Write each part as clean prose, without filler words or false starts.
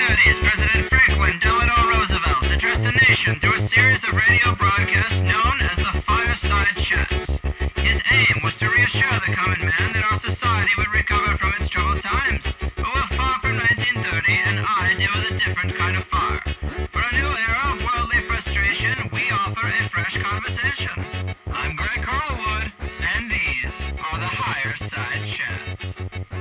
1930s, President Franklin Delano Roosevelt addressed the nation through a series of radio broadcasts known as the Fireside Chats. His aim was to reassure the common man that our society would recover from its troubled times. But we're far from 1930, and I deal with a different kind of fire. For a new era of worldly frustration, we offer a fresh conversation. I'm Greg Carlwood, and these are the Higher Side Chats.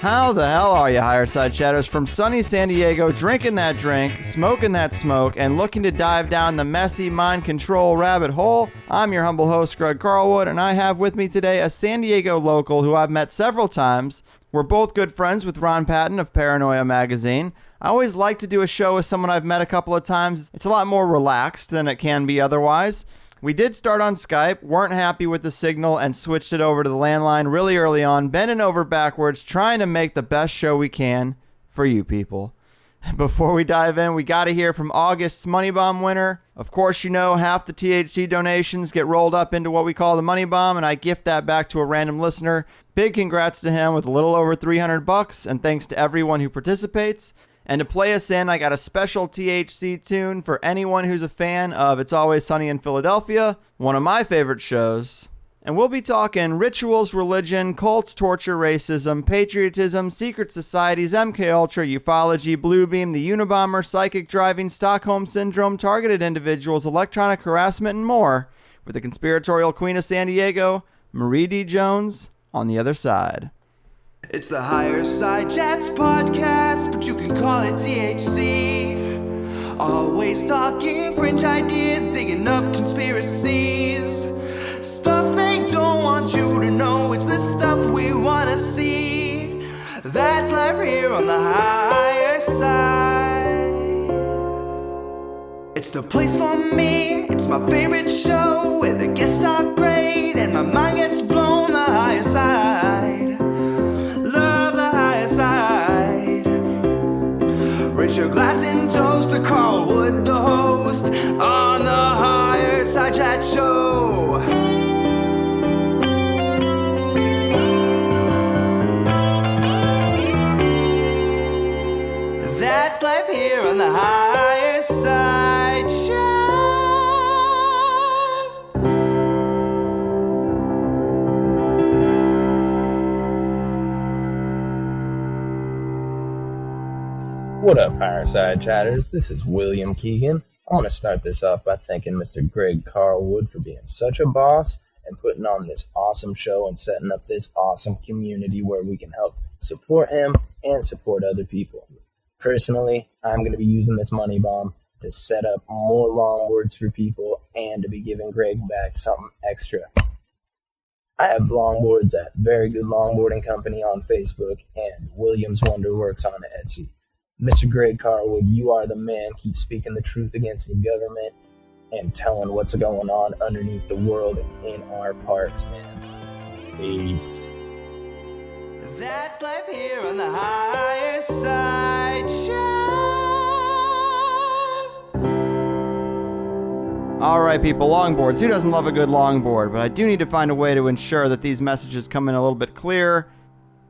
How the hell are you, Higher Side Chatters? From sunny San Diego, drinking that drink, smoking that smoke, and looking to dive down the messy mind control rabbit hole, I'm your humble host, Greg Carlwood, and I have with me today a San Diego local who I've met several times. We're both good friends with Ron Patton of Paranoia Magazine. I always like to do a show with someone I've met a couple of times. It's a lot more relaxed than it can be otherwise. We did start on Skype, weren't happy with the signal, and switched it over to the landline really early on, bending over backwards, trying to make the best show we can for you people. Before we dive in, we got to hear from August's Money Bomb winner. Of course, you know, half the THC donations get rolled up into what we call the Money Bomb, and I gift that back to a random listener. Big congrats to him with a little over $300, and thanks to everyone who participates. And to play us in, I got a special THC tune for anyone who's a fan of It's Always Sunny in Philadelphia, one of my favorite shows. And we'll be talking rituals, religion, cults, torture, racism, patriotism, secret societies, MKUltra, ufology, Bluebeam, the Unabomber, psychic driving, Stockholm Syndrome, targeted individuals, electronic harassment, and more, with the conspiratorial queen of San Diego, Marie D. Jones, on the other side. It's the Higher Side Chats podcast, but you can call it THC. Always talking fringe ideas, digging up conspiracies. Stuff they don't want you to know, it's the stuff we want to see. That's live here on the Higher Side. It's the place for me, it's my favorite show, where the guests are great and my mind gets blown. The Higher Side. Side. Raise your glass and toast to Carlwood, the host, on the Higher Side Chat Show. That's life here on the Higher Side Chat. What up, Fireside Chatters? This is William Keegan. I want to start this off by thanking Mr. Greg Carlwood for being such a boss and putting on this awesome show and setting up this awesome community where we can help support him and support other people. Personally, I'm going to be using this money bomb to set up more longboards for people and to be giving Greg back something extra. I have longboards at Very Good Longboarding Company on Facebook and Williams Wonderworks on Etsy. Mr. Greg Carlwood, you are the man. Keep speaking the truth against the government and telling what's going on underneath the world and in our parks, man. Peace. That's life here on the Higher Side Chats. All right, people, longboards. Who doesn't love a good longboard? But I do need to find a way to ensure that these messages come in a little bit clearer.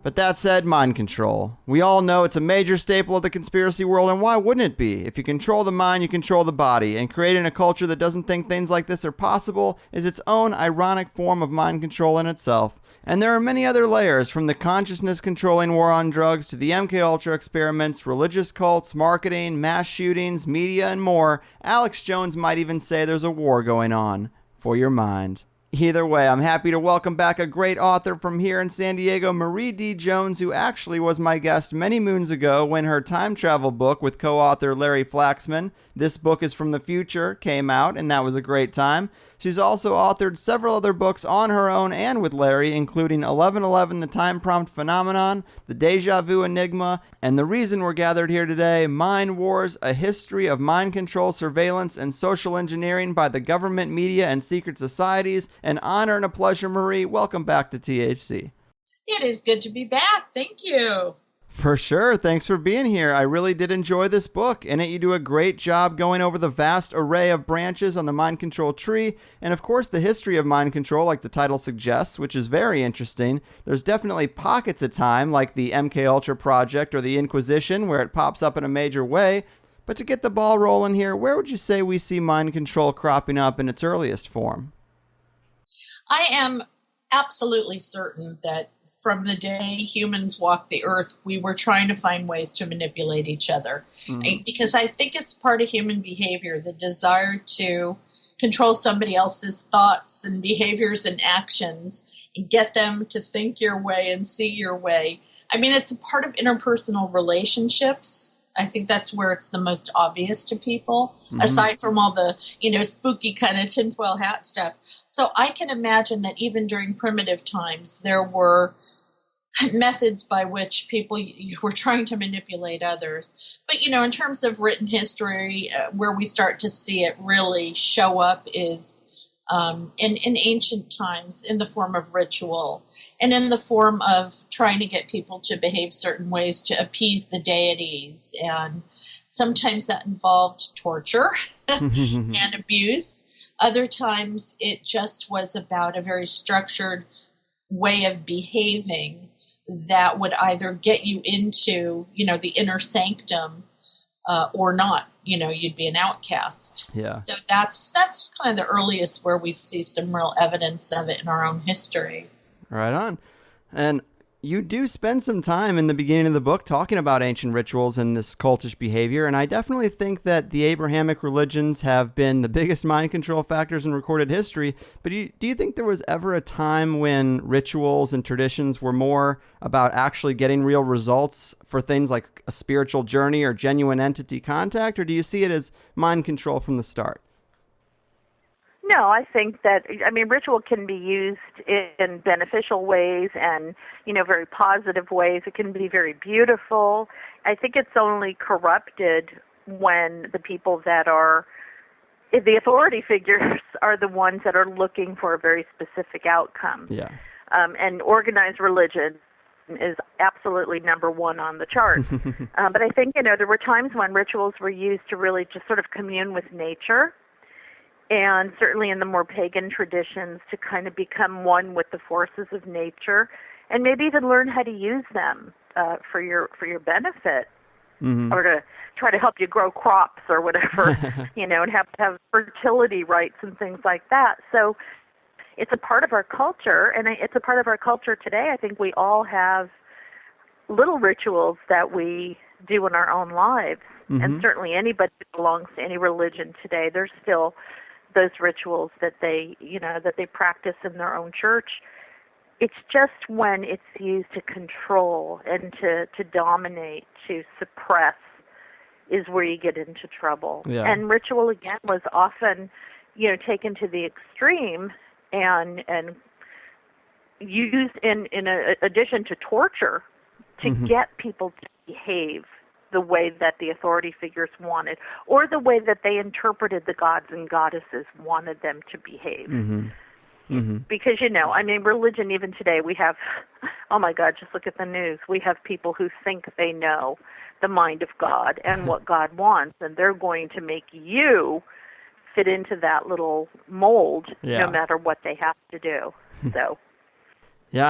But that said, mind control. We all know it's a major staple of the conspiracy world, and why wouldn't it be? If you control the mind, you control the body, and creating a culture that doesn't think things like this are possible is its own ironic form of mind control in itself. And there are many other layers, from the consciousness-controlling war on drugs to the MKUltra experiments, religious cults, marketing, mass shootings, media, and more. Alex Jones might even say there's a war going on for your mind. Either way, I'm happy to welcome back a great author from here in San Diego, Marie D. Jones, who actually was my guest many moons ago when her time travel book with co-author Larry Flaxman, This Book is from the Future, came out, and that was a great time. She's also authored several other books on her own and with Larry, including 1111, The Time Prompt Phenomenon, The Deja Vu Enigma, and the reason we're gathered here today, Mind Wars, A History of Mind Control, Surveillance, and Social Engineering by the Government, Media, and Secret Societies. An honor and a pleasure, Marie. Welcome back to THC. It is good to be back. Thank you. For sure. Thanks for being here. I really did enjoy this book. In it, you do a great job going over the vast array of branches on the mind control tree, and of course the history of mind control, like the title suggests, which is very interesting. There's definitely pockets of time, like the MKUltra project or the Inquisition, where it pops up in a major way. But to get the ball rolling here, where would you say we see mind control cropping up in its earliest form? I am absolutely certain that from the day humans walked the earth, we were trying to find ways to manipulate each other. Because I think it's part of human behavior, the desire to control somebody else's thoughts and behaviors and actions and get them to think your way and see your way. I mean, it's a part of interpersonal relationships. I think that's where it's the most obvious to people, aside from all the, spooky kind of tinfoil hat stuff. So I can imagine that even during primitive times, there were methods by which people were trying to manipulate others. But, in terms of written history, where we start to see it really show up is in ancient times in the form of ritual and in the form of trying to get people to behave certain ways to appease the deities. And sometimes that involved torture and abuse. Other times it just was about a very structured way of behaving that would either get you into, the inner sanctum or not. You'd be an outcast. Yeah. So that's kind of the earliest where we see some real evidence of it in our own history. Right on. And you do spend some time in the beginning of the book talking about ancient rituals and this cultish behavior, and I definitely think that the Abrahamic religions have been the biggest mind control factors in recorded history, but do you think there was ever a time when rituals and traditions were more about actually getting real results for things like a spiritual journey or genuine entity contact, or do you see it as mind control from the start? No, I think that, ritual can be used in beneficial ways and, very positive ways. It can be very beautiful. I think it's only corrupted when the people that are, the authority figures are the ones that are looking for a very specific outcome. Yeah. And organized religion is absolutely number one on the chart. But I think, there were times when rituals were used to really just sort of commune with nature. And certainly in the more pagan traditions, to kind of become one with the forces of nature, and maybe even learn how to use them for your benefit, or to try to help you grow crops or whatever, and have fertility rites and things like that. So it's a part of our culture, and it's a part of our culture today. I think we all have little rituals that we do in our own lives, and certainly anybody who belongs to any religion today, there's still those rituals that they practice in their own church. It's just when it's used to control and to dominate, to suppress, is where you get into trouble. Yeah. And ritual, again, was often, taken to the extreme and used in addition to torture to get people to behave the way that the authority figures wanted, or the way that they interpreted the gods and goddesses wanted them to behave. Because, religion, even today, we have, oh my God, just look at the news. We have people who think they know the mind of God and what God wants, and they're going to make you fit into that little mold no matter what they have to do. So. Yeah,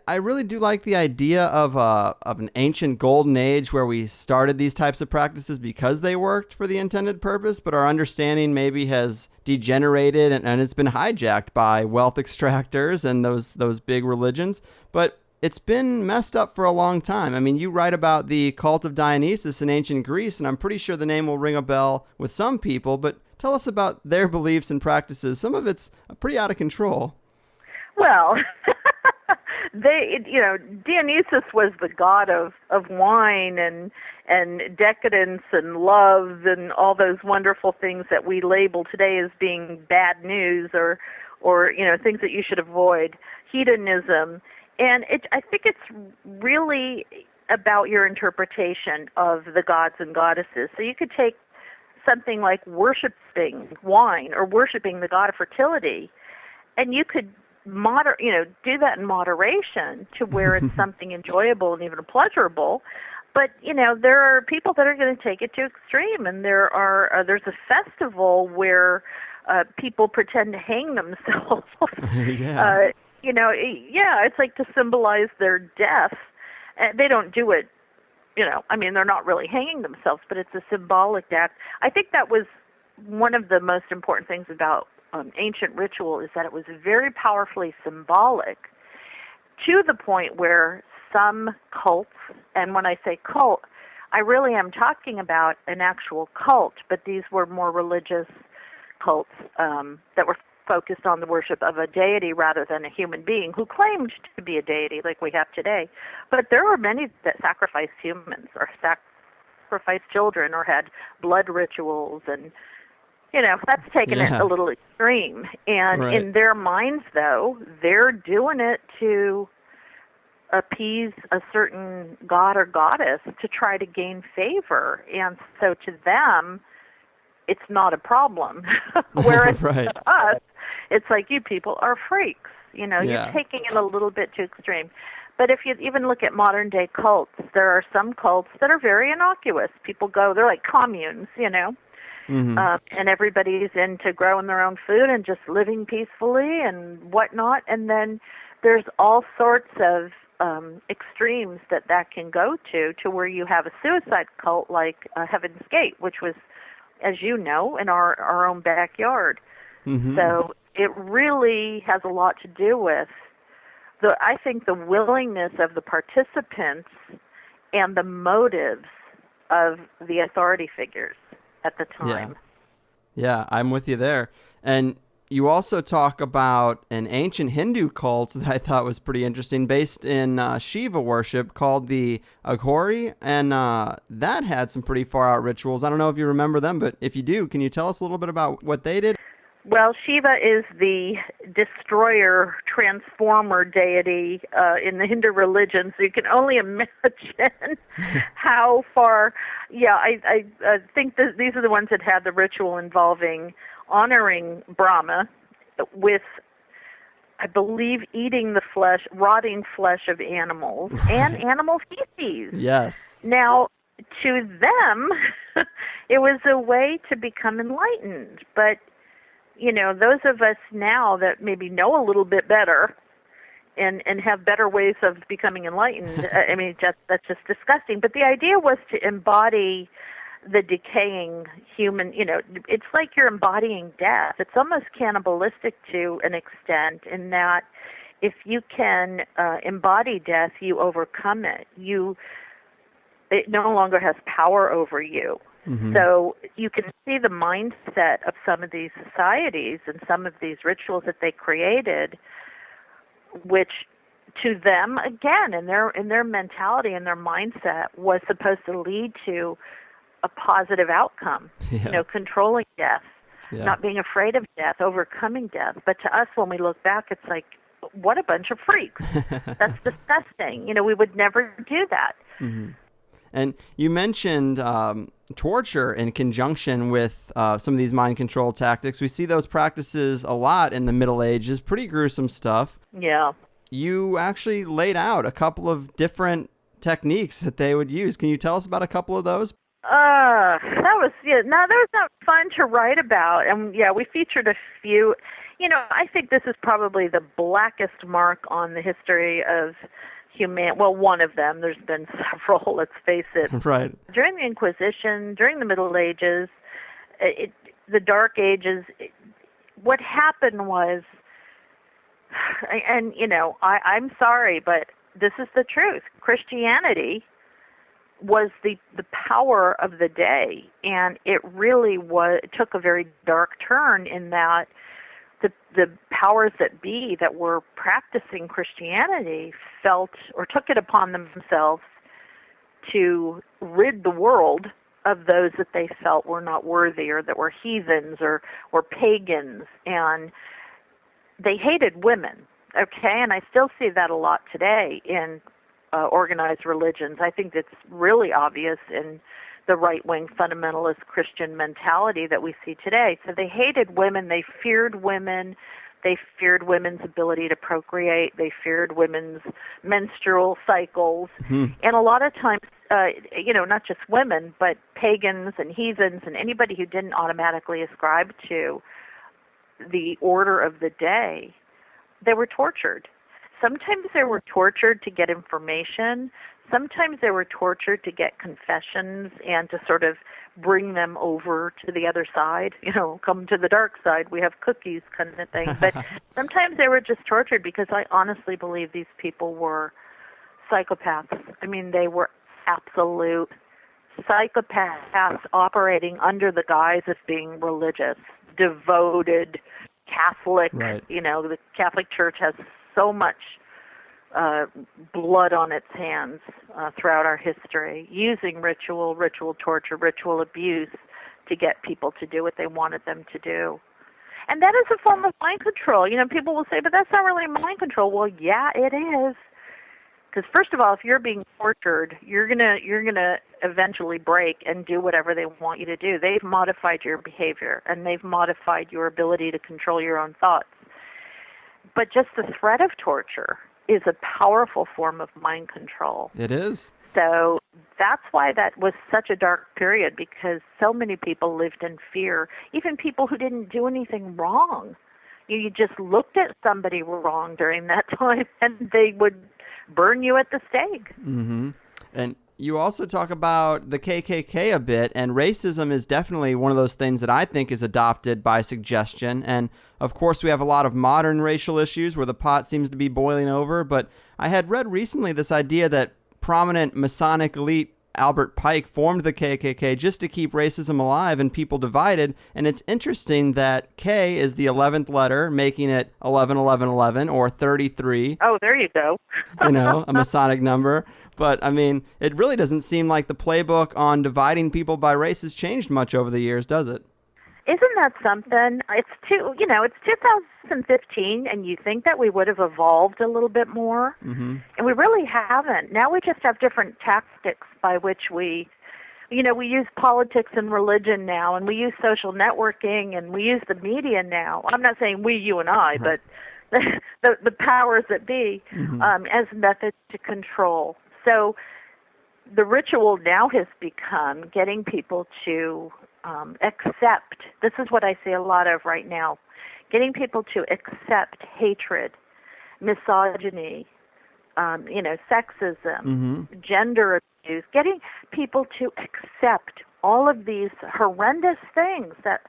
I really do like the idea of an ancient golden age where we started these types of practices because they worked for the intended purpose, but our understanding maybe has degenerated and it's been hijacked by wealth extractors and those big religions. But it's been messed up for a long time. You write about the cult of Dionysus in ancient Greece, and I'm pretty sure the name will ring a bell with some people, but tell us about their beliefs and practices. Some of it's pretty out of control. Well, Dionysus was the god of wine and decadence and love and all those wonderful things that we label today as being bad news or things that you should avoid, hedonism. And I think it's really about your interpretation of the gods and goddesses. So you could take something like worshiping wine or worshiping the god of fertility, and you could do that in moderation to where it's something enjoyable and even pleasurable. But, there are people that are going to take it to extreme, and there's a festival where people pretend to hang themselves. It's like to symbolize their death. They don't do it I mean, they're not really hanging themselves, but it's a symbolic act. I think that was one of the most important things about ancient ritual, is that it was very powerfully symbolic, to the point where some cults, and when I say cult, I really am talking about an actual cult, but these were more religious cults that were focused on the worship of a deity rather than a human being who claimed to be a deity like we have today. But there were many that sacrificed humans or sacrificed children or had blood rituals, and that's taken it a little extreme. And in their minds, though, they're doing it to appease a certain god or goddess to try to gain favor. And so to them, it's not a problem. Whereas to us, it's like, you people are freaks. You're taking it a little bit too extreme. But if you even look at modern day cults, there are some cults that are very innocuous. People go, they're like communes, and everybody's into growing their own food and just living peacefully and whatnot. And then there's all sorts of extremes that can go to where you have a suicide cult like Heaven's Gate, which was, as you know, in our own backyard. So it really has a lot to do with I think the willingness of the participants and the motives of the authority figures at the time. Yeah, I'm with you there. And you also talk about an ancient Hindu cult that I thought was pretty interesting, based in Shiva worship, called the Aghori, and that had some pretty far-out rituals. I don't know if you remember them, but if you do, can you tell us a little bit about what they did? Well, Shiva is the destroyer, transformer deity in the Hindu religion, so you can only imagine how far. Yeah, I think these are the ones that had the ritual involving honoring Brahma with, I believe, eating the rotting flesh of animals and animal feces. Yes. Now, to them, it was a way to become enlightened, but those of us now that maybe know a little bit better and have better ways of becoming enlightened, I mean, that's just disgusting. But the idea was to embody the decaying human, it's like you're embodying death. It's almost cannibalistic to an extent, in that if you can embody death, you overcome it. It no longer has power over you. So you can see the mindset of some of these societies and some of these rituals that they created, which to them, again, in their mentality and their mindset, was supposed to lead to a positive outcome, controlling death, not being afraid of death, overcoming death. But to us, when we look back, it's like, what a bunch of freaks. That's disgusting. We would never do that. And you mentioned torture in conjunction with some of these mind control tactics. We see those practices a lot in the Middle Ages. Pretty gruesome stuff. Yeah. You actually laid out a couple of different techniques that they would use. Can you tell us about a couple of those? That was not fun to write about. And we featured a few. I think this is probably the blackest mark on the history of one of them. There's been several, let's face it. Right. During the Inquisition, during the Middle Ages, the Dark Ages, what happened was, and I'm sorry, but this is the truth. Christianity was the power of the day, and it really took a very dark turn, in that the powers that be that were practicing Christianity felt or took it upon themselves to rid the world of those that they felt were not worthy, or that were heathens or pagans, and they hated women. Okay, and I still see that a lot today in organized religions. I think it's really obvious in the right-wing fundamentalist Christian mentality that we see today. So they hated women, they feared women's ability to procreate, they feared women's menstrual cycles, and a lot of times, not just women, but pagans and heathens and anybody who didn't automatically ascribe to the order of the day, they were tortured. sometimes they were tortured to get information. Sometimes they were tortured to get confessions and to sort of bring them over to the other side, come to the dark side, we have cookies kind of thing. But sometimes they were just tortured because I honestly believe these people were psychopaths. I mean, they were absolute psychopaths operating under the guise of being religious, devoted, Catholic. Right. The Catholic Church has so much blood on its hands throughout our history, using ritual torture, ritual abuse to get people to do what they wanted them to do. And that is a form of mind control. People will say, but that's not really mind control. Well, yeah, it is. Because first of all, if you're being tortured, you're gonna eventually break and do whatever they want you to do. They've modified your behavior, and they've modified your ability to control your own thoughts. But just the threat of torture is a powerful form of mind control. It is. So that's why that was such a dark period, because so many people lived in fear, even people who didn't do anything wrong. You just looked at somebody wrong during that time, and they would burn you at the stake. Mm-hmm. And you also talk about the KKK a bit, and racism is definitely one of those things that I think is adopted by suggestion. And of course, we have a lot of modern racial issues where the pot seems to be boiling over. But I had read recently this idea that prominent Masonic elite Albert Pike formed the KKK just to keep racism alive and people divided. And it's interesting that K is the 11th letter, making it 111111 or 33. Oh, there you go. A Masonic number. But, I mean, it really doesn't seem like the playbook on dividing people by race has changed much over the years, does it? Isn't that something? It's 2015, and you think that we would have evolved a little bit more, and we really haven't. Now we just have different tactics by which we use politics and religion now, and we use social networking, and we use the media now. I'm not saying we, you, and I, but the powers that be as methods to control. So the ritual now has become getting people to accept. This is what I see a lot of right now. Getting people to accept hatred, misogyny, sexism, gender abuse. Getting people to accept all of these horrendous things that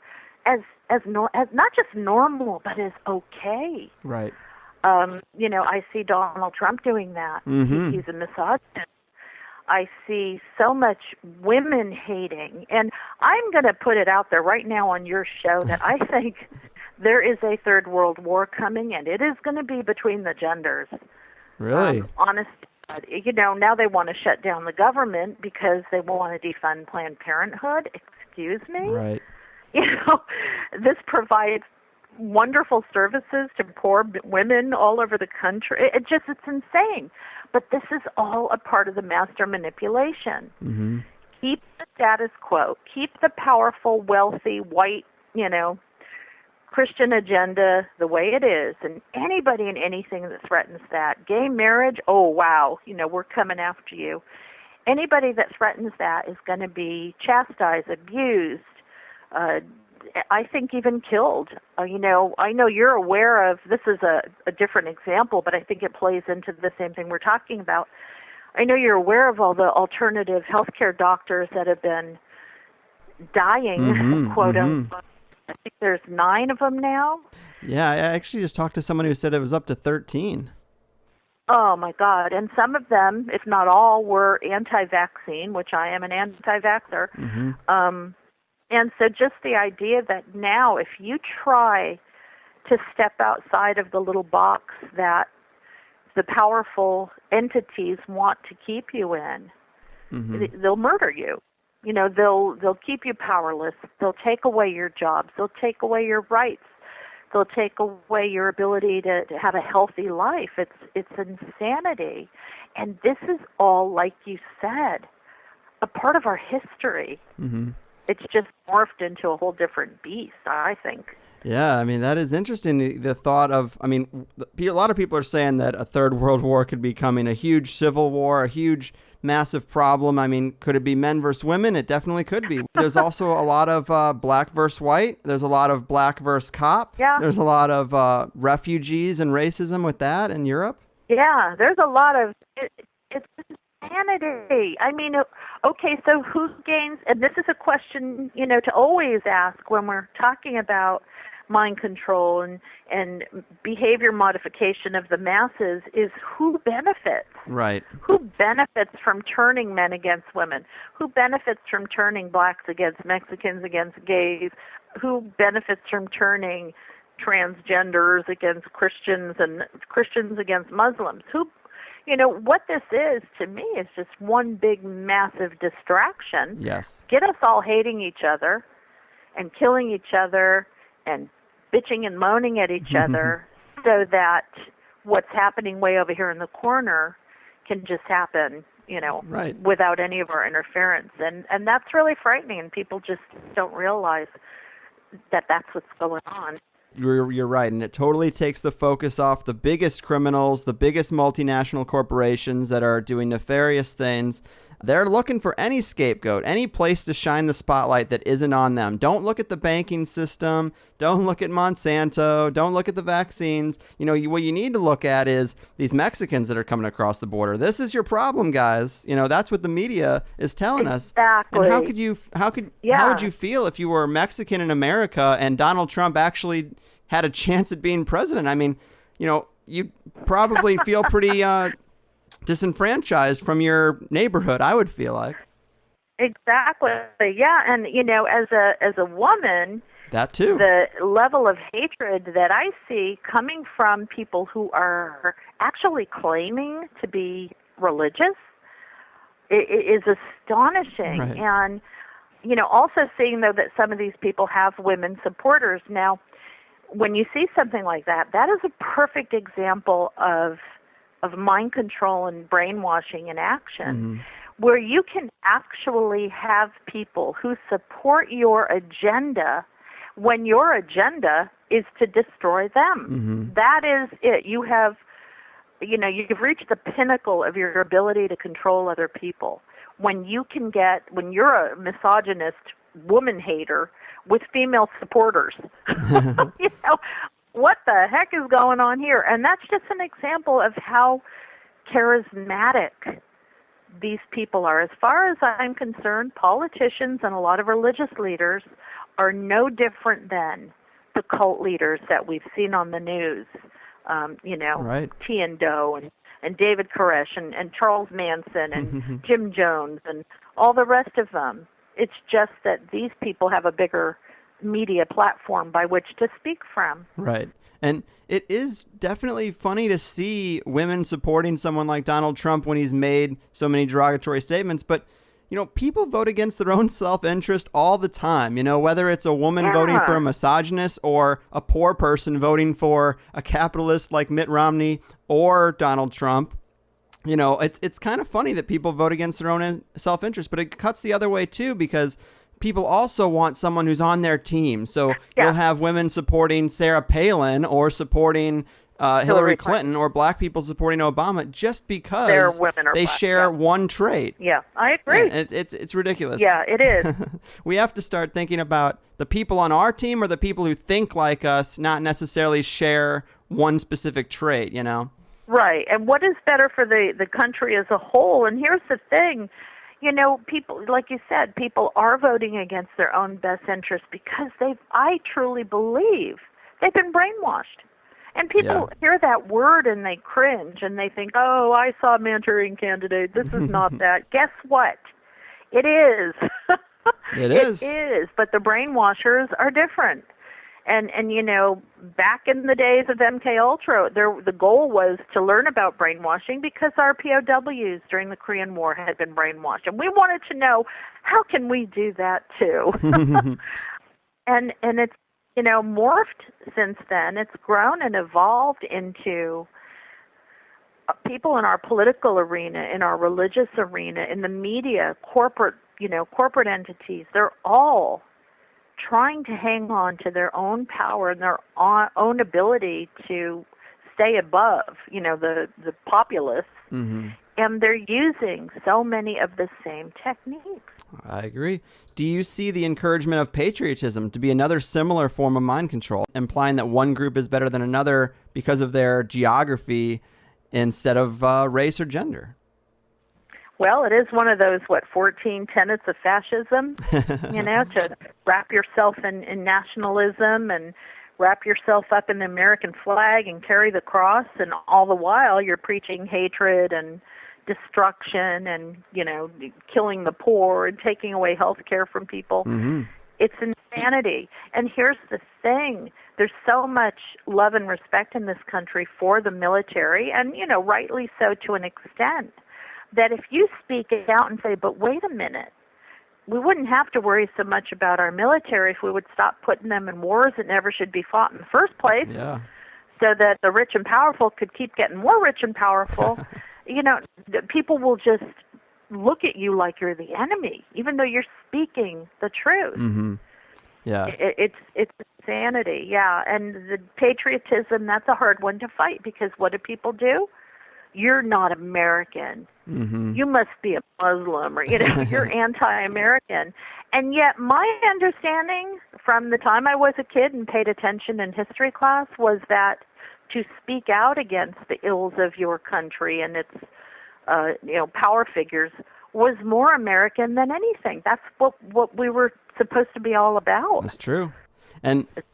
as not just normal, but as okay. Right. I see Donald Trump doing that. He's a misogynist. I see so much women hating. And I'm going to put it out there right now on your show that I think there is a third world war coming, and it is going to be between the genders. Really? Honest. Now they want to shut down the government because they want to defund Planned Parenthood. Excuse me? Right. This provides wonderful services to poor women all over the country. It's insane. But this is all a part of the master manipulation. Keep the status quo. Keep the powerful, wealthy, white, Christian agenda the way it is. And anybody and anything that threatens that. Gay marriage, oh, wow, we're coming after you. Anybody that threatens that is going to be chastised, abused, I think even killed. I know you're aware of, this is a different example, but I think it plays into the same thing we're talking about. I know you're aware of all the alternative healthcare doctors that have been dying, quote unquote. I think there's 9 of them now. Yeah, I actually just talked to someone who said it was up to 13. Oh, my God. And some of them, if not all, were anti-vaccine, which I am an anti-vaxxer. And so just the idea that now if you try to step outside of the little box that the powerful entities want to keep you in, they'll murder you. They'll keep you powerless. They'll take away your jobs. They'll take away your rights. They'll take away your ability to have a healthy life. It's insanity. And this is all, like you said, a part of our history. It's just morphed into a whole different beast, I think. Yeah, I mean, that is interesting. The thought of, a lot of people are saying that a third world war could be coming, a huge civil war, a huge, massive problem. I mean, could it be men versus women? It definitely could be. There's also a lot of black versus white. There's a lot of black versus cop. Yeah. There's a lot of refugees and racism with that in Europe. Yeah, there's a lot of it's insanity. I mean, okay, so who gains? And this is a question, to always ask when we're talking about mind control and behavior modification of the masses is who benefits? Right. Who benefits from turning men against women? Who benefits from turning blacks against Mexicans against gays? Who benefits from turning transgenders against Christians and Christians against Muslims? What this is to me is just one big massive distraction. Yes. Get us all hating each other and killing each other and bitching and moaning at each other so that what's happening way over here in the corner can just happen, right, without any of our interference. And that's really frightening, and people just don't realize that that's what's going on. You're right, and it totally takes the focus off the biggest criminals, the biggest multinational corporations that are doing nefarious things. They're looking for any scapegoat, any place to shine the spotlight that isn't on them. Don't look at the banking system. Don't look at Monsanto. Don't look at the vaccines. What you need to look at is these Mexicans that are coming across the border. This is your problem, guys. That's what the media is telling us. Exactly. And how would you feel if you were Mexican in America and Donald Trump actually had a chance at being president? I mean, you'd probably feel pretty disenfranchised from your neighborhood, I would feel like. Exactly. Yeah, and as a woman, that too. The level of hatred that I see coming from people who are actually claiming to be religious is astonishing. Right. And also seeing though that some of these people have women supporters. Now, when you see something like that, that is a perfect example of mind control and brainwashing in action, where you can actually have people who support your agenda when your agenda is to destroy them. That is it. You've reached the pinnacle of your ability to control other people. When you're a misogynist woman hater with female supporters. What the heck is going on here? And that's just an example of how charismatic these people are. As far as I'm concerned, politicians and a lot of religious leaders are no different than the cult leaders that we've seen on the news. Right. Tian Do and David Koresh and Charles Manson and Jim Jones and all the rest of them. It's just that these people have a bigger media platform by which to speak from. Right. And it is definitely funny to see women supporting someone like Donald Trump when he's made so many derogatory statements. But, people vote against their own self-interest all the time. Whether it's a woman voting for a misogynist or a poor person voting for a capitalist like Mitt Romney or Donald Trump. It's kind of funny that people vote against their own self-interest, but it cuts the other way too, because people also want someone who's on their team. So you'll have women supporting Sarah Palin or supporting Hillary Clinton, or black people supporting Obama just because they share one trait. Yeah, I agree. And it's ridiculous. Yeah, it is. We have to start thinking about the people on our team or the people who think like us, not necessarily share one specific trait, Right. And what is better for the country as a whole? And here's the thing. People, like you said, people are voting against their own best interest because I truly believe they've been brainwashed. And people hear that word and they cringe and they think, oh, I saw a Manchurian Candidate. This is not that. Guess what? It is. It is. It is. But the brainwashers are different. And back in the days of MK Ultra, the goal was to learn about brainwashing because our POWs during the Korean War had been brainwashed, and we wanted to know how can we do that too. and it's morphed since then. It's grown and evolved into people in our political arena, in our religious arena, in the media, corporate entities. They're all trying to hang on to their own power and their own ability to stay above, the populace. And they're using so many of the same techniques. I agree. Do you see the encouragement of patriotism to be another similar form of mind control, implying that one group is better than another because of their geography instead of race or gender. Well, it is one of those, 14 tenets of fascism, to wrap yourself in nationalism and wrap yourself up in the American flag and carry the cross, and all the while you're preaching hatred and destruction and, killing the poor and taking away health care from people. Mm-hmm. It's insanity. And here's the thing. There's so much love and respect in this country for the military, and, rightly so to an extent, that if you speak out and say, but wait a minute, we wouldn't have to worry so much about our military if we would stop putting them in wars that never should be fought in the first place, so that the rich and powerful could keep getting more rich and powerful. People will just look at you like you're the enemy, even though you're speaking the truth. Mm-hmm. Yeah. It's insanity, And the patriotism, that's a hard one to fight, because what do people do? You're not American. Mm-hmm. You must be a Muslim, or, you're anti-American. And yet my understanding from the time I was a kid and paid attention in history class was that to speak out against the ills of your country and its, power figures was more American than anything. That's what we were supposed to be all about. That's true. And it's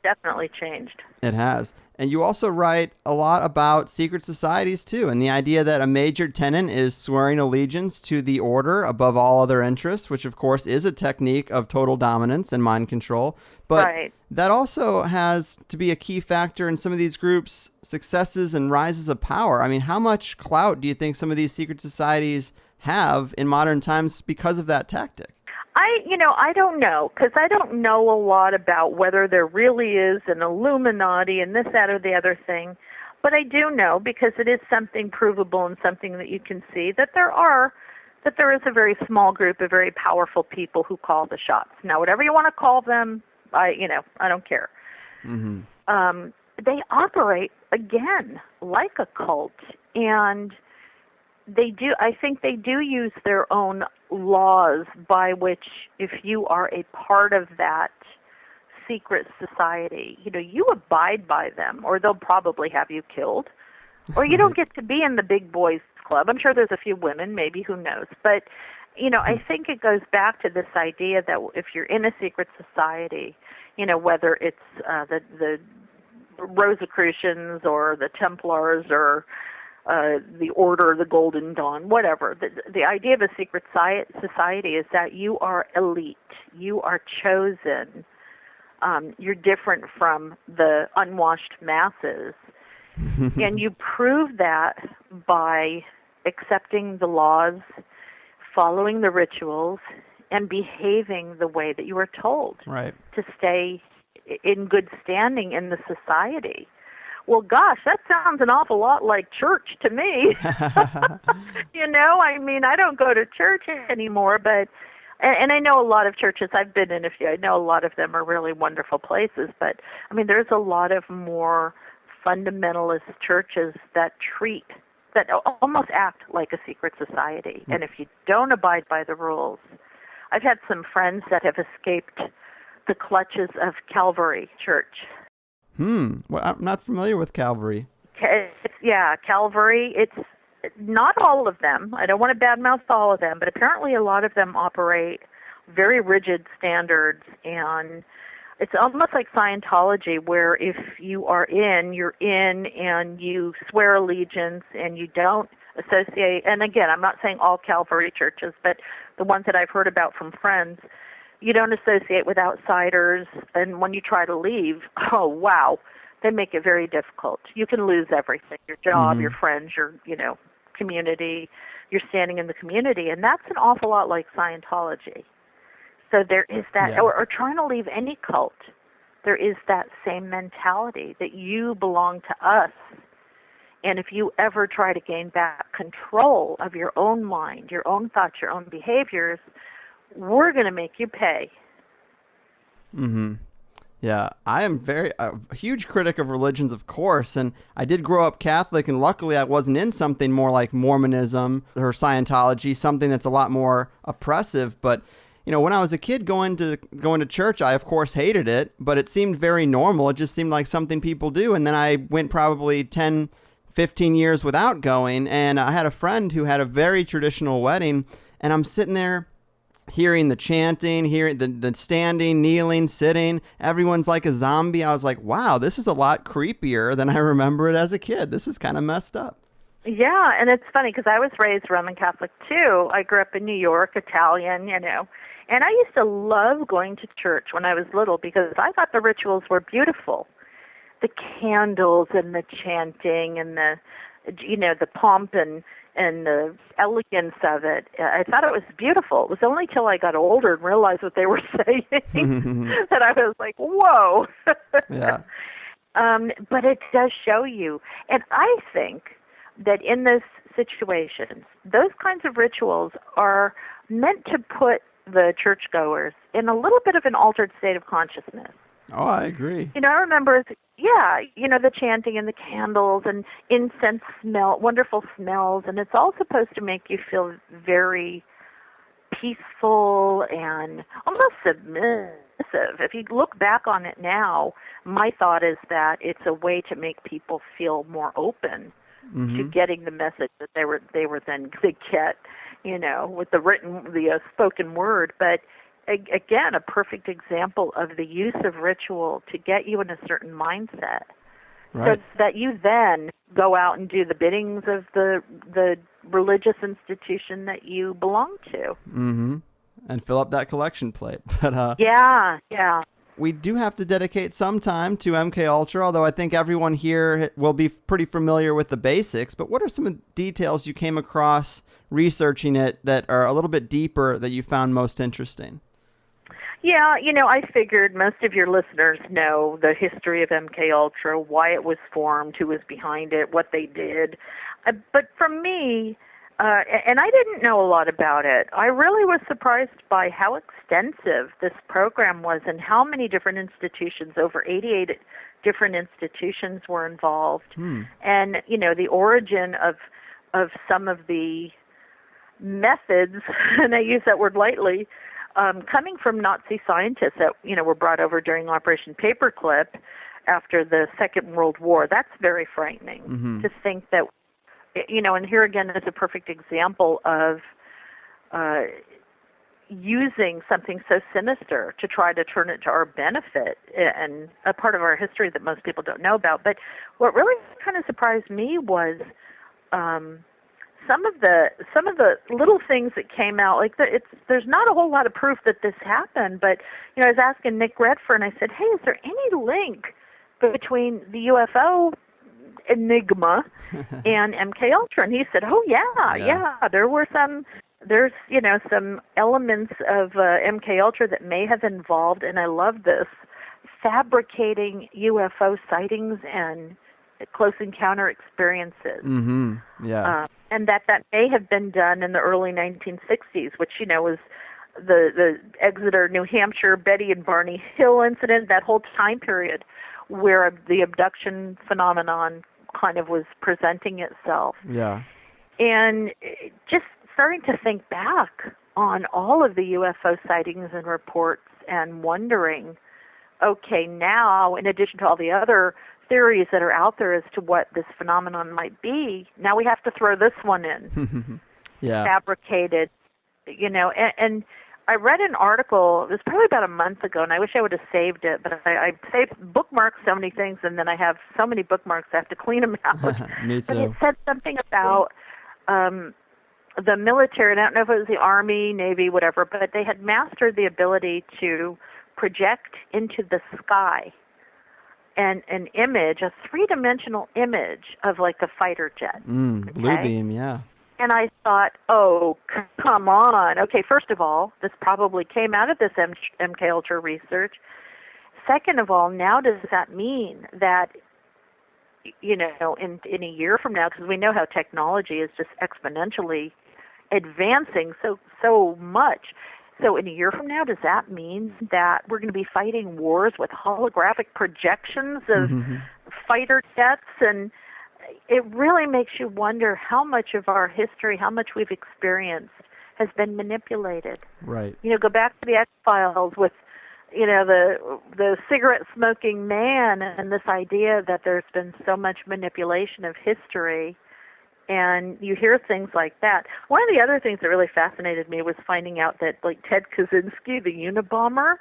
definitely changed. It has. And you also write a lot about secret societies, too, and the idea that a major tenet is swearing allegiance to the order above all other interests, which, of course, is a technique of total dominance and mind control. But that also has to be a key factor in some of these groups' successes and rises of power. I mean, how much clout do you think some of these secret societies have in modern times because of that tactic? I don't know, because I don't know a lot about whether there really is an Illuminati and this, that, or the other thing. But I do know, because it is something provable and something that you can see, that there is a very small group of very powerful people who call the shots. Now, whatever you want to call them, I don't care. Mm-hmm. They operate, again, like a cult, and I think they do use their own laws by which, if you are a part of that secret society, you abide by them, or they'll probably have you killed, or you don't get to be in the big boys club. I'm sure there's a few women, maybe, who knows, but I think it goes back to this idea that if you're in a secret society, whether it's the Rosicrucians or the Templars or the Order of the Golden Dawn, whatever. The idea of a secret society is that you are elite. You are chosen. You're different from the unwashed masses. And you prove that by accepting the laws, following the rituals, and behaving the way that you were told to stay in good standing in the society. Well, gosh, that sounds an awful lot like church to me. I don't go to church anymore, but, and I know a lot of churches, I've been in a few, I know a lot of them are really wonderful places, but, there's a lot of more fundamentalist churches that almost act like a secret society. And if you don't abide by the rules, I've had some friends that have escaped the clutches of Calvary Church. Well, I'm not familiar with Calvary. Calvary. It's not all of them. I don't want to badmouth all of them, but apparently a lot of them operate very rigid standards, and it's almost like Scientology, where if you are in, you're in, and you swear allegiance, and you don't associate. And again, I'm not saying all Calvary churches, but the ones that I've heard about from friends, you don't associate with outsiders, and when you try to leave, oh, wow, they make it very difficult. You can lose everything, your job, your friends, your, community, you're standing in the community, and that's an awful lot like Scientology. So there is that, or trying to leave any cult, there is that same mentality that you belong to us, and if you ever try to gain back control of your own mind, your own thoughts, your own behaviors, we're going to make you pay. Mm-hmm. Yeah, I am a huge critic of religions, of course, and I did grow up Catholic, and luckily I wasn't in something more like Mormonism or Scientology, something that's a lot more oppressive. But, when I was a kid going to church, I, of course, hated it, but it seemed very normal. It just seemed like something people do. And then I went probably 10 15 years without going, and I had a friend who had a very traditional wedding, and I'm sitting there hearing the chanting, hearing the standing, kneeling, sitting. Everyone's like a zombie. I was like, wow, this is a lot creepier than I remember it as a kid. This is kind of messed up. Yeah, and it's funny because I was raised Roman Catholic too. I grew up in New York, Italian, and I used to love going to church when I was little because I thought the rituals were beautiful. The candles and the chanting and the pomp and the elegance of it. I thought it was beautiful. It was only till I got older and realized what they were saying that I was like, whoa. Yeah. But it does show you. And I think that in those situations, those kinds of rituals are meant to put the churchgoers in a little bit of an altered state of consciousness. Oh, I agree. I remember, the chanting and the candles and incense wonderful smells, and it's all supposed to make you feel very peaceful and almost submissive. If you look back on it now, my thought is that it's a way to make people feel more open to getting the message that they were then going to get, with the spoken word. But again, a perfect example of the use of ritual to get you in a certain mindset, right, so that you then go out and do the biddings of the religious institution that you belong to. Mm-hmm. And fill up that collection plate. But yeah. We do have to dedicate some time to MK Ultra, although I think everyone here will be pretty familiar with the basics. But what are some details you came across researching it that are a little bit deeper that you found most interesting? Yeah, I figured most of your listeners know the history of MK Ultra, why it was formed, who was behind it, what they did. But for me, and I didn't know a lot about it, I really was surprised by how extensive this program was and how many different institutions, over 88 different institutions were involved. And, the origin of some of the methods, and I use that word lightly, coming from Nazi scientists that, were brought over during Operation Paperclip after the Second World War. That's very frightening to think that, and here again is a perfect example of using something so sinister to try to turn it to our benefit, and a part of our history that most people don't know about. But what really kind of surprised me was some of the little things that came out. Like there's not a whole lot of proof that this happened, but I was asking Nick Redfern, I said, hey, is there any link between the UFO enigma and MK Ultra? And he said, oh yeah, there's some elements of MK Ultra that may have involved, and I love this, fabricating UFO sightings and close encounter experiences. Yeah. And that may have been done in the early 1960s, which, was the Exeter, New Hampshire, Betty and Barney Hill incident, that whole time period where the abduction phenomenon kind of was presenting itself. Yeah. And just starting to think back on all of the UFO sightings and reports and wondering, okay, now, in addition to all the other theories that are out there as to what this phenomenon might be, now we have to throw this one in. Yeah. Fabricated, and I read an article, it was probably about a month ago, and I wish I would have saved it, but I saved bookmarked so many things, and then I have so many bookmarks, I have to clean them out. Me too. But it said something about the military, and I don't know if it was the Army, Navy, whatever, but they had mastered the ability to project into the sky an image, a three-dimensional image of like a fighter jet. Blue beam, yeah. And I thought, oh, come on. Okay, first of all, this probably came out of this MK Ultra research. Second of all, now does that mean that, in a year from now, because we know how technology is just exponentially advancing so much. So in a year from now, does that mean that we're going to be fighting wars with holographic projections of fighter jets? And it really makes you wonder how much of our history, how much we've experienced has been manipulated. Right. Go back to the X-Files with, the cigarette smoking man, and this idea that there's been so much manipulation of history, and you hear things like that. One of the other things that really fascinated me was finding out that, like, Ted Kaczynski, the Unabomber,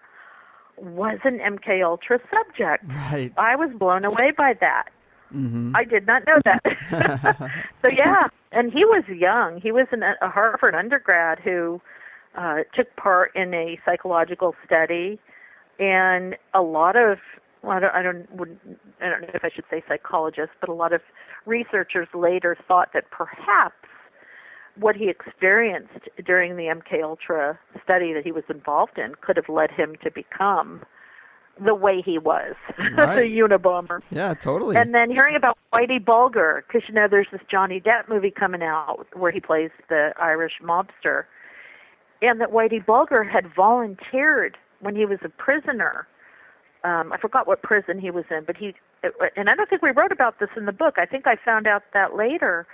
was an MK Ultra subject. Right. I was blown away by that. Mm-hmm. I did not know that. So yeah, and he was young. He was a Harvard undergrad who took part in a psychological study, and a lot of, well, I don't know if I should say psychologists, but a lot of researchers later thought that perhaps what he experienced during the MK Ultra study that he was involved in could have led him to become the way he was, right. The Unabomber. Yeah, totally. And then hearing about Whitey Bulger, because, there's this Johnny Depp movie coming out where he plays the Irish mobster, and that Whitey Bulger had volunteered when he was a prisoner. I forgot what prison he was in, but and I don't think we wrote about this in the book. I think I found out that later.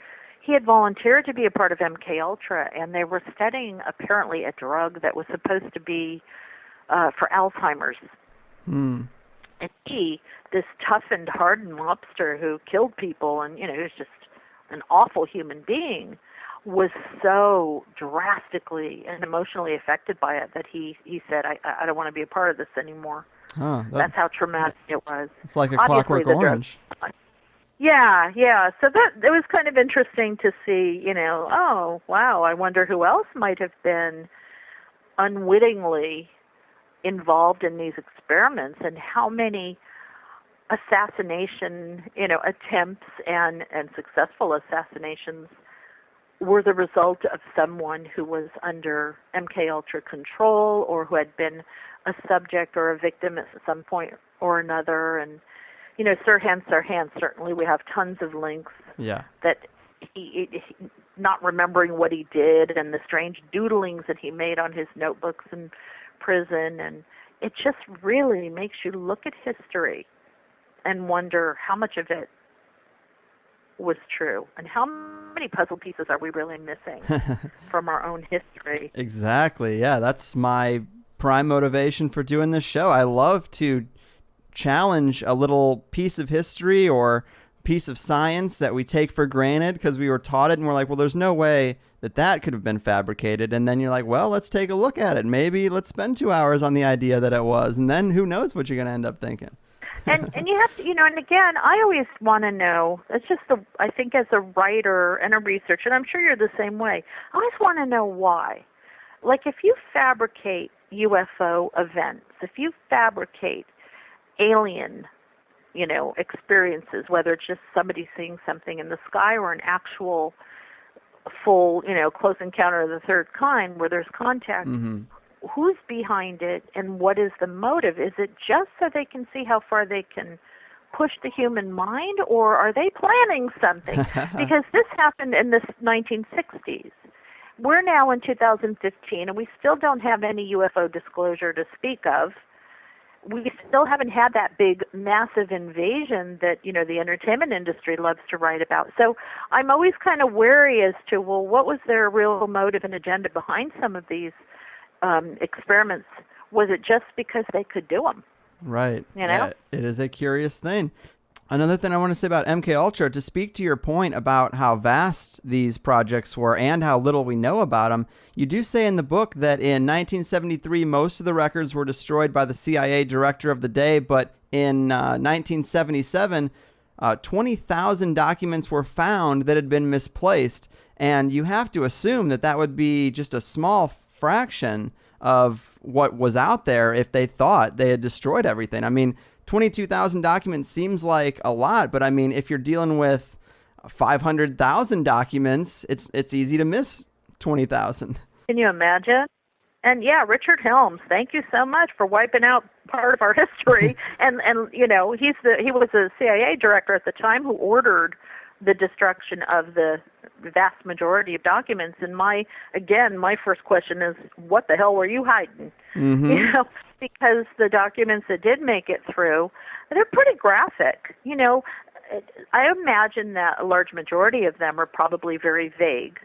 He had volunteered to be a part of MK Ultra, and they were studying apparently a drug that was supposed to be for Alzheimer's. And he, this toughened, hardened mobster who killed people, and he was just an awful human being, was so drastically and emotionally affected by it that he said, I don't want to be a part of this anymore. That's how traumatic it was. It's like a Obviously, Clockwork Orange. Yeah. So it was kind of interesting to see, oh, wow, I wonder who else might have been unwittingly involved in these experiments, and how many assassination, attempts and successful assassinations were the result of someone who was under MK Ultra control, or who had been a subject or a victim at some point or another. And Sirhan, certainly we have tons of links. Yeah. That he not remembering what he did, and the strange doodlings that he made on his notebooks in prison, and it just really makes you look at history and wonder how much of it was true, and how many puzzle pieces are we really missing from our own history. Exactly. Yeah, that's my prime motivation for doing this show. I love to challenge a little piece of history or piece of science that we take for granted because we were taught it, and we're like, well, there's no way that could have been fabricated. And then you're like, well, let's take a look at it. Maybe let's spend 2 hours on the idea that it was, and then who knows what you're going to end up thinking. And you have to, and again, I always want to know, it's just I think as a writer and a researcher, and I'm sure you're the same way, I always want to know why. Like, if you fabricate UFO events, if you fabricate alien, experiences, whether it's just somebody seeing something in the sky or an actual full, close encounter of the third kind where there's contact, who's behind it, and what is the motive? Is it just so they can see how far they can push the human mind, or are they planning something? Because this happened in the 1960s. We're now in 2015, and we still don't have any UFO disclosure to speak of. We still haven't had that big, massive invasion that, the entertainment industry loves to write about. So I'm always kind of wary as to, well, what was their real motive and agenda behind some of these experiments? Was it just because they could do them? Right. Yeah, it is a curious thing. Another thing I want to say about MK Ultra, to speak to your point about how vast these projects were and how little we know about them, you do say in the book that in 1973, most of the records were destroyed by the CIA director of the day, but in 1977, 20,000 documents were found that had been misplaced, and you have to assume that would be just a small fraction of what was out there if they thought they had destroyed everything. I mean, 22,000 documents seems like a lot, but I mean, if you're dealing with 500,000 documents, it's easy to miss 20,000. Can you imagine? And yeah, Richard Helms, thank you so much for wiping out part of our history. and he was a CIA director at the time who ordered the destruction of the vast majority of documents. And my first question is, what the hell were you hiding? Because the documents that did make it through, they're pretty graphic. I imagine that a large majority of them are probably very vague.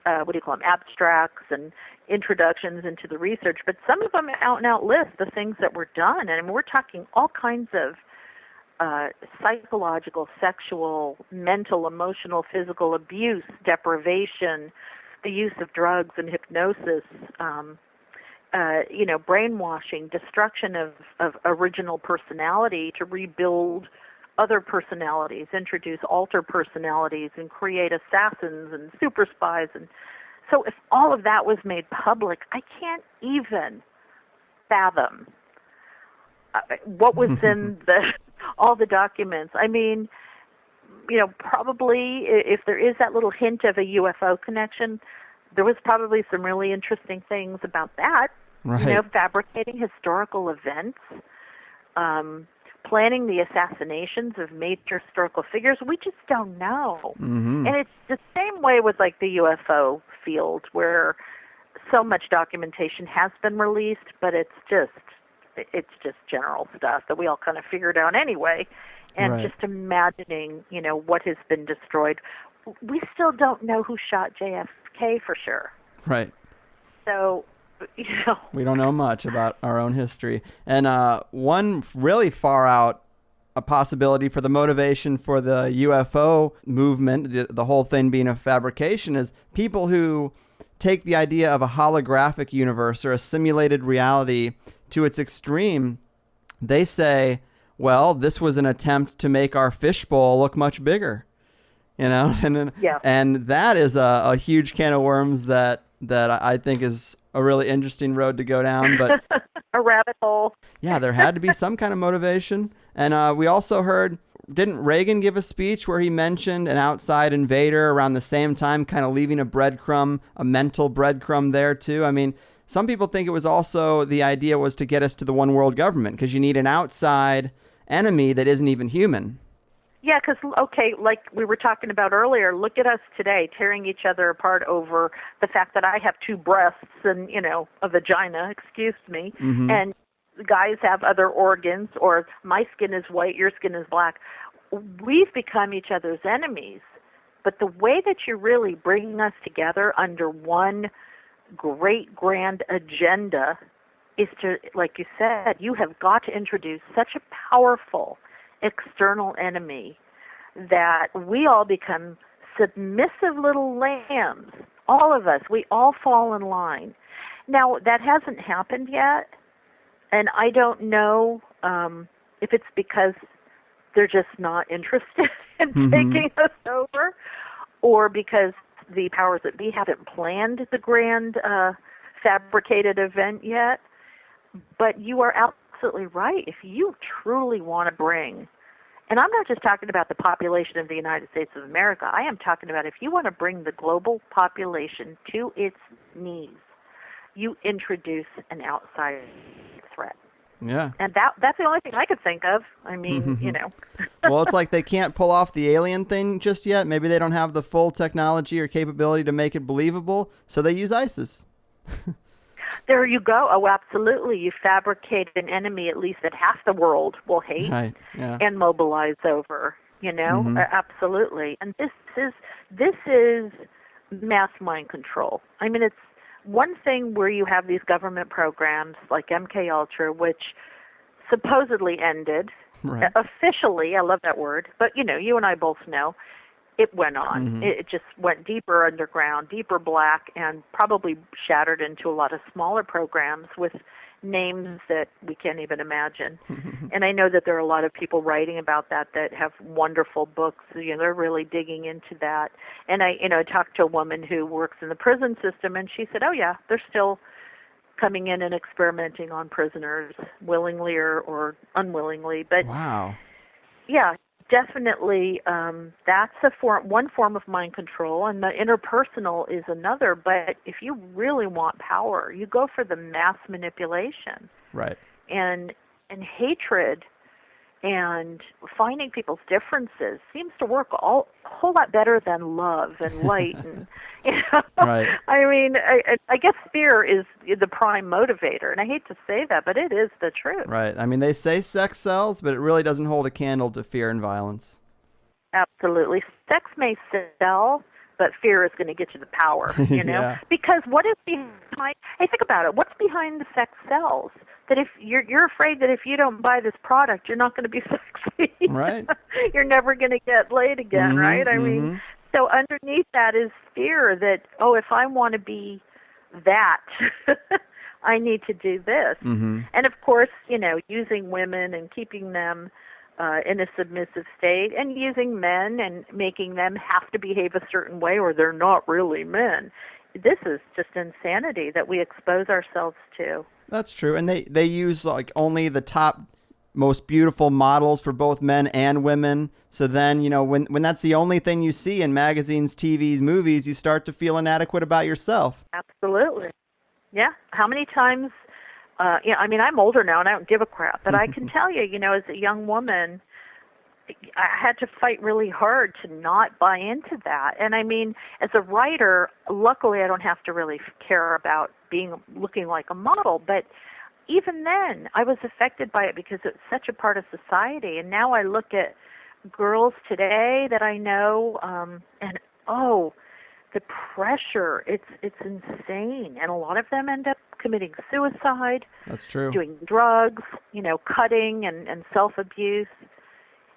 abstracts and introductions into the research, but some of them out and out list the things that were done. And we're talking all kinds of psychological, sexual, mental, emotional, physical abuse, deprivation, the use of drugs and hypnosis, brainwashing, destruction of original personality to rebuild other personalities, introduce alter personalities, and create assassins and super spies. And so if all of that was made public, I can't even fathom what was in all the documents. I mean, probably if there is that little hint of a UFO connection, there was probably some really interesting things about that. Right. Fabricating historical events, planning the assassinations of major historical figures. We just don't know. Mm-hmm. And it's the same way with like the UFO field, where so much documentation has been released, but it's just general stuff that we all kind of figured out anyway. And right. just imagining, what has been destroyed. We still don't know who shot JFK for sure. Right. So, we don't know much about our own history. And one really far out a possibility for the motivation for the UFO movement, the whole thing being a fabrication, is people who take the idea of a holographic universe or a simulated reality to its extreme. They say, well, this was an attempt to make our fishbowl look much bigger, and yeah. And that is a huge can of worms that I think is a really interesting road to go down. But a rabbit hole. Yeah, there had to be some kind of motivation. And we also heard, didn't Reagan give a speech where he mentioned an outside invader around the same time, kind of leaving a mental breadcrumb there too? I mean, some people think it was also, the idea was to get us to the one world government, because you need an outside enemy that isn't even human. Yeah, because, like we were talking about earlier, look at us today tearing each other apart over the fact that I have two breasts and, a vagina, excuse me, mm-hmm. and guys have other organs, or my skin is white, your skin is black. We've become each other's enemies. But the way that you're really bringing us together under one great grand agenda is to, like you said, you have got to introduce such a powerful external enemy that we all become submissive little lambs. All of us, we all fall in line. Now, that hasn't happened yet, and I don't know if it's because they're just not interested in mm-hmm. taking us over, or because the powers that be haven't planned the grand fabricated event yet. But you are absolutely right. If you truly want to bring, and I'm not just talking about the population of the United States of America, I am talking about if you want to bring the global population to its knees, you introduce an outside threat. Yeah. And that's the only thing I could think of. I mean, Well, it's like they can't pull off the alien thing just yet. Maybe they don't have the full technology or capability to make it believable, so they use ISIS. There you go. Oh, absolutely. You fabricate an enemy at least that half the world will hate Right. Yeah. and mobilize over, Mm-hmm. Absolutely. And this is mass mind control. I mean, it's one thing where you have these government programs like MK Ultra, which supposedly ended Right. officially. I love that word, but you and I both know it went on. Mm-hmm. It just went deeper underground, deeper black, and probably shattered into a lot of smaller programs with names that we can't even imagine. And I know that there are a lot of people writing about that have wonderful books. They're really digging into that. And I talked to a woman who works in the prison system, and she said, oh yeah, they're still coming in and experimenting on prisoners, willingly or unwillingly. But wow. Yeah, definitely. That's one form of mind control, and the interpersonal is another. But if you really want power, you go for the mass manipulation. Right. And hatred and finding people's differences seems to work a whole lot better than love and light. And Right. I mean, I guess fear is the prime motivator, and I hate to say that, but it is the truth. Right. I mean, they say sex sells, but it really doesn't hold a candle to fear and violence. Absolutely. Sex may sell, but fear is going to get you the power, you know? Yeah. Because what is behind, hey, think about it. What's behind the sex sells? That if you're afraid that if you don't buy this product, you're not going to be sexy. Right. You're never going to get laid again, right? I mean, so underneath that is fear that, oh, if I want to be that, I need to do this. And of course, you know, using women and keeping them in a submissive state, and using men and making them have to behave a certain way or they're not really men. This is just insanity that we expose ourselves to. That's true. And they use like only the top most beautiful models for both men and women. So then, you know, when that's the only thing you see in magazines, TVs, movies, you start to feel inadequate about yourself. Absolutely. Yeah. How many times, yeah, I mean, I'm older now and I don't give a crap, but I can tell you, you know, as a young woman, I had to fight really hard to not buy into that. And I mean, as a writer, luckily I don't have to really care about looking like a model, but even then I was affected by it because it's such a part of society. And now I look at girls today that I know, and oh, the pressure, it's insane. And a lot of them end up committing suicide. That's true. Doing drugs, you know, cutting and self-abuse.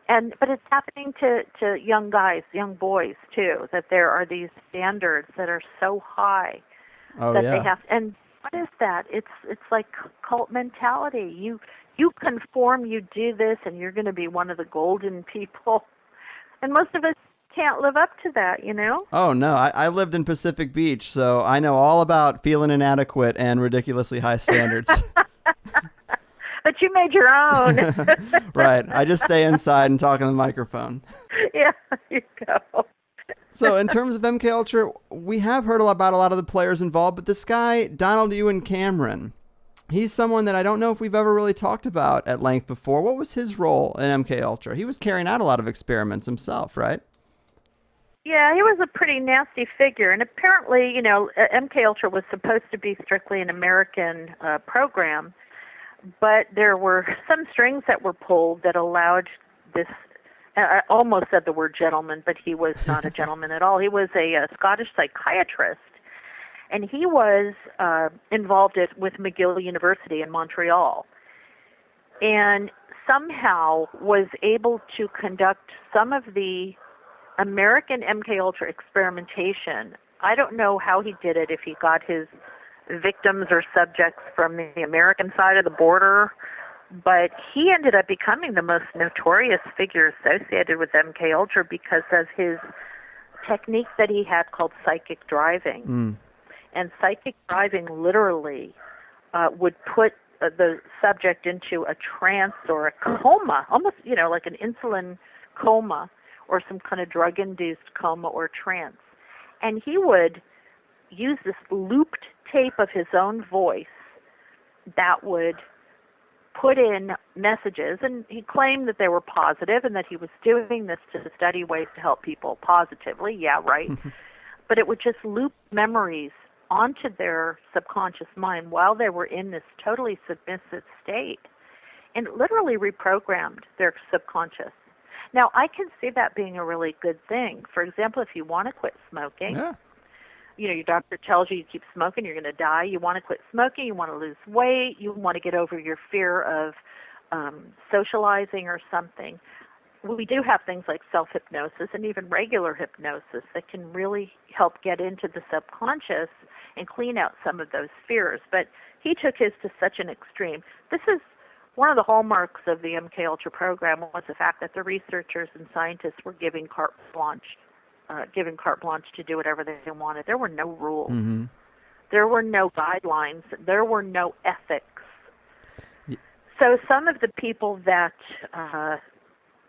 But it's happening to young guys, young boys too, that there are these standards that are so high that they have. And what is that? It's like cult mentality. You conform, you do this, and you're going to be one of the golden people. And most of us can't live up to that, you know? Oh, no. I lived in Pacific Beach, so I know all about feeling inadequate and ridiculously high standards. But you made your own. Right. I just stay inside and talk on the microphone. Yeah, you go. So in terms of MK Ultra, we have heard about a lot of the players involved, but this guy, Donald Ewan Cameron, he's someone that I don't know if we've ever really talked about at length before. What was his role in MK Ultra? He was carrying out a lot of experiments himself, right? Yeah, he was a pretty nasty figure, and apparently, you know, MK Ultra was supposed to be strictly an American program, but there were some strings that were pulled that allowed this. I almost said the word gentleman, but he was not a gentleman at all. He was a Scottish psychiatrist, and he was involved with McGill University in Montreal, and somehow was able to conduct some of the American MKUltra experimentation. I don't know how he did it, if he got his victims or subjects from the American side of the border, but he ended up becoming the most notorious figure associated with MKUltra because of his technique that he had called psychic driving. And psychic driving literally would put the subject into a trance or a coma, almost, you know, like an insulin coma or some kind of drug-induced coma or trance. And he would use this looped tape of his own voice that would put in messages, and he claimed that they were positive and that he was doing this to study ways to help people positively. Yeah, right. But it would just loop memories onto their subconscious mind while they were in this totally submissive state, and literally reprogrammed their subconscious. Now, I can see that being a really good thing. For example, if you want to quit smoking, you know, your doctor tells you keep smoking, you're going to die. You want to quit smoking, you want to lose weight, you want to get over your fear of socializing or something. We do have things like self-hypnosis and even regular hypnosis that can really help get into the subconscious and clean out some of those fears. But he took his to such an extreme. This is one of the hallmarks of the MKUltra program, was the fact that the researchers and scientists were given carte blanche to do whatever they wanted. There were no rules. There were no guidelines. There were no ethics. So some of the people that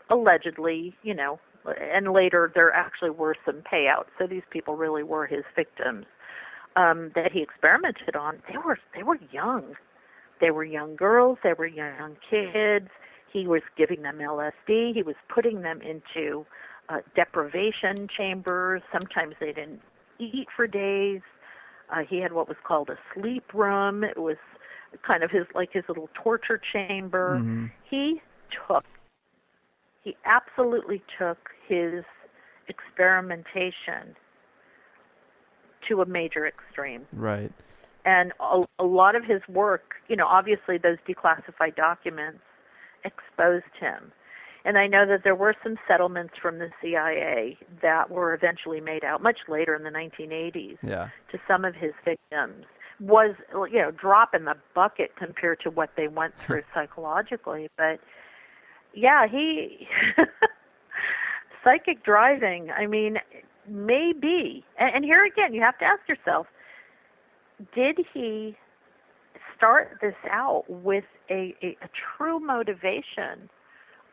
allegedly, you know, and later there actually were some payouts. So these people really were his victims that he experimented on. They were young. They were young girls. They were young kids. He was giving them LSD. He was putting them into deprivation chambers. Sometimes they didn't eat for days. He had what was called a sleep room. It was kind of his little torture chamber. He absolutely took his experimentation to a major extreme. Right. And a lot of his work, obviously those declassified documents exposed him. And I know that there were some settlements from the CIA that were eventually made out much later in the 1980s to some of his victims. Was, drop in the bucket compared to what they went through psychologically. But, yeah, psychic driving, I mean, maybe. And here again, you have to ask yourself, did he start this out with a true motivation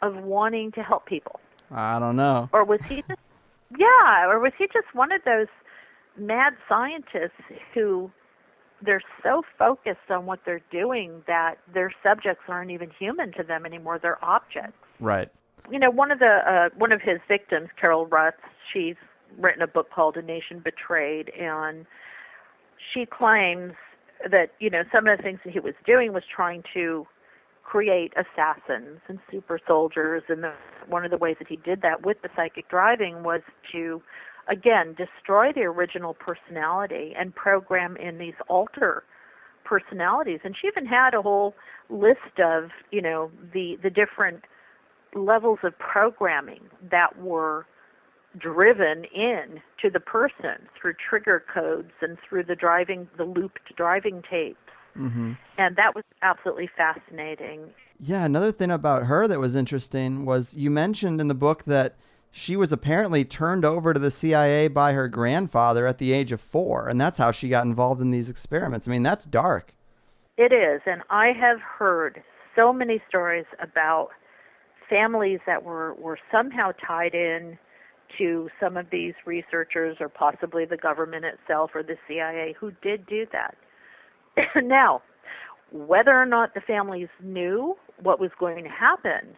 of wanting to help people? I don't know. Or was he just one of those mad scientists who they're so focused on what they're doing that their subjects aren't even human to them anymore, they're objects. Right. One of his victims, Carol Rutz, she's written a book called A Nation Betrayed, and she claims that, some of the things that he was doing was trying to create assassins and super soldiers, and one of the ways that he did that with the psychic driving was to, again, destroy the original personality and program in these alter personalities. And she even had a whole list of, the different levels of programming that were driven in to the person through trigger codes and through the looped driving tapes. Mm-hmm. And that was absolutely fascinating. Yeah, another thing about her that was interesting was you mentioned in the book that she was apparently turned over to the CIA by her grandfather at the age of 4, and that's how she got involved in these experiments. I mean, that's dark. It is, and I have heard so many stories about families that were somehow tied in to some of these researchers or possibly the government itself or the CIA who did do that. Now, whether or not the families knew what was going to happen,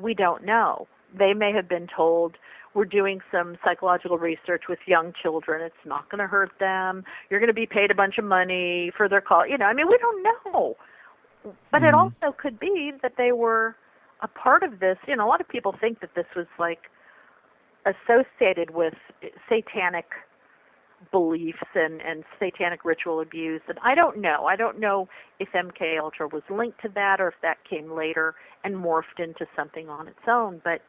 we don't know. They may have been told, we're doing some psychological research with young children. It's not going to hurt them. You're going to be paid a bunch of money for their call. We don't know. But it also could be that they were a part of this. A lot of people think that this was associated with satanic beliefs and satanic ritual abuse, and I don't know. I don't know if MK Ultra was linked to that or if that came later and morphed into something on its own. But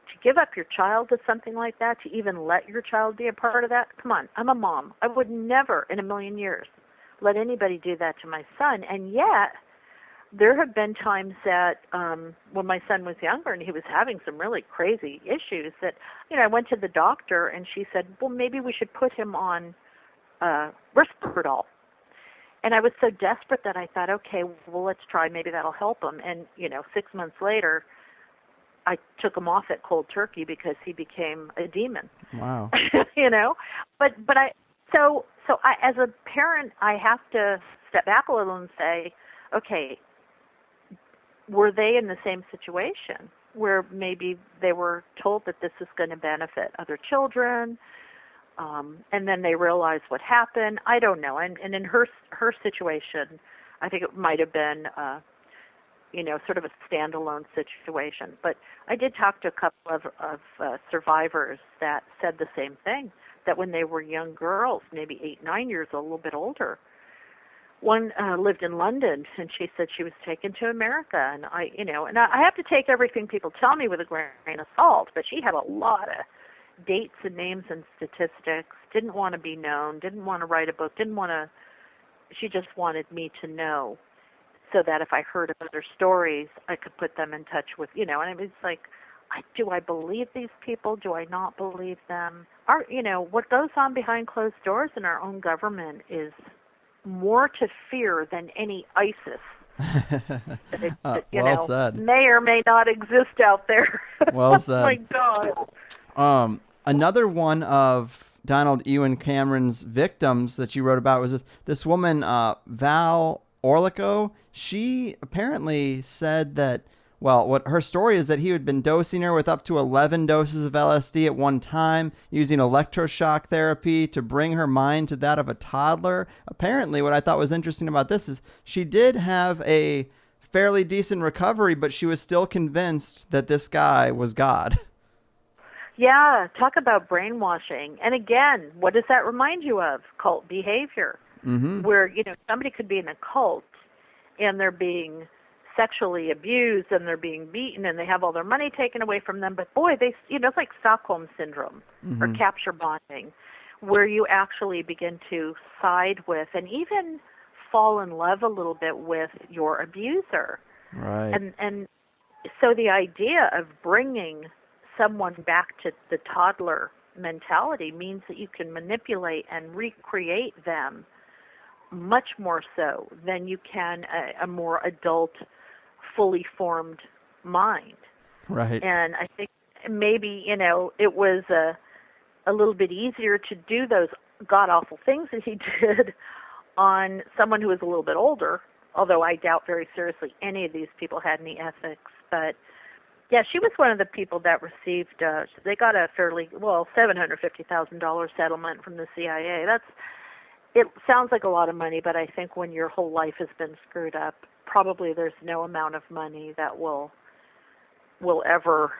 to give up your child to something like that, to even let your child be a part of that, come on, I'm a mom. I would never in a million years let anybody do that to my son. And yet, there have been times that when my son was younger and he was having some really crazy issues that, I went to the doctor and she said, well, maybe we should put him on Risperdal. And I was so desperate that I thought, okay, well, let's try. Maybe that'll help him. And, 6 months later, I took him off at cold turkey because he became a demon. Wow. But I as a parent, I have to step back a little and say, okay, were they in the same situation where maybe they were told that this is going to benefit other children, and then they realized what happened? I don't know. And in her situation, I think it might have been, sort of a standalone situation. But I did talk to a couple of survivors that said the same thing, that when they were young girls, maybe 8, 9 years old, a little bit older, one lived in London, and she said she was taken to America. And I have to take everything people tell me with a grain of salt, but she had a lot of dates and names and statistics, didn't want to be known, didn't want to write a book, she just wanted me to know so that if I heard of other stories, I could put them in touch with, and it was like, do I believe these people? Do I not believe them? What goes on behind closed doors in our own government is more to fear than any ISIS well said. May or may not exist out there. Well said. Oh my God. Another one of Donald Ewan Cameron's victims that you wrote about was this woman, Val Orlico. She apparently said that, what her story is that he had been dosing her with up to 11 doses of LSD at one time, using electroshock therapy to bring her mind to that of a toddler. Apparently, what I thought was interesting about this is she did have a fairly decent recovery, but she was still convinced that this guy was God. Yeah, talk about brainwashing. And again, what does that remind you of? Cult behavior. Mm-hmm. Where, somebody could be in a cult and they're being sexually abused and they're being beaten and they have all their money taken away from them. But boy, it's like Stockholm syndrome or capture bonding, where you actually begin to side with and even fall in love a little bit with your abuser. Right. And so the idea of bringing someone back to the toddler mentality means that you can manipulate and recreate them much more so than you can a more adult, fully formed mind. Right. And I think maybe, it was a little bit easier to do those god-awful things that he did on someone who was a little bit older, although I doubt very seriously any of these people had any ethics. But, yeah, she was one of the people that received, they got a fairly, $750,000 settlement from the CIA. It sounds like a lot of money, but I think when your whole life has been screwed up, probably there's no amount of money that will ever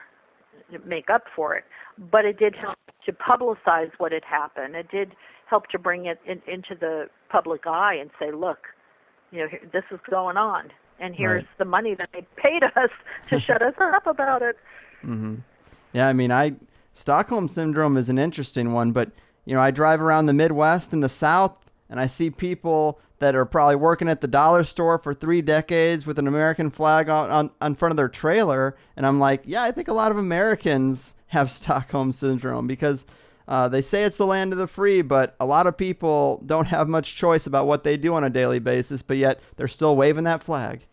make up for it. But it did help to publicize what had happened. It did help to bring it into the public eye and say, look, this is going on, and here's the money that they paid us to shut us up about it. Mm-hmm. Yeah, I mean, Stockholm Syndrome is an interesting one, but, I drive around the Midwest and the South, and I see people that are probably working at the dollar store for 3 decades with an American flag on front of their trailer. And I'm like, yeah, I think a lot of Americans have Stockholm Syndrome because they say it's the land of the free, but a lot of people don't have much choice about what they do on a daily basis, but yet they're still waving that flag.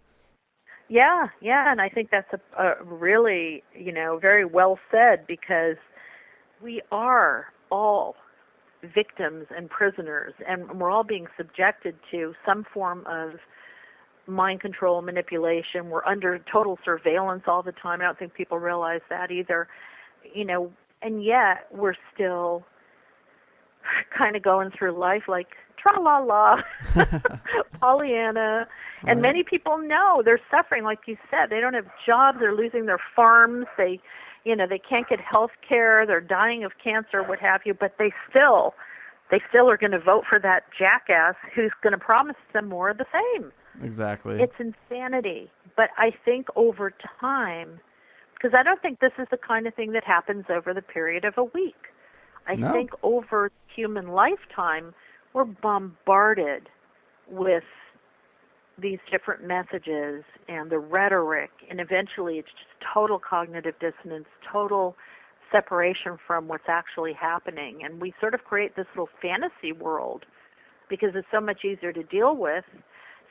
Yeah, and I think that's a really, very well said, because we are all victims and prisoners, and we're all being subjected to some form of mind control, manipulation. We're under total surveillance all the time. I don't think people realize that either, and yet we're still kind of going through life like tra-la-la, Pollyanna, and many people know they're suffering, like you said. They don't have jobs, they're losing their farms, they can't get health care, they're dying of cancer, what have you, but they still are going to vote for that jackass who's going to promise them more of the same. Exactly. It's insanity. But I think over time, because I don't think this is the kind of thing that happens over the period of a week. I think over human lifetime, we're bombarded with these different messages and the rhetoric, and eventually it's just total cognitive dissonance, total separation from what's actually happening. And we sort of create this little fantasy world because it's so much easier to deal with,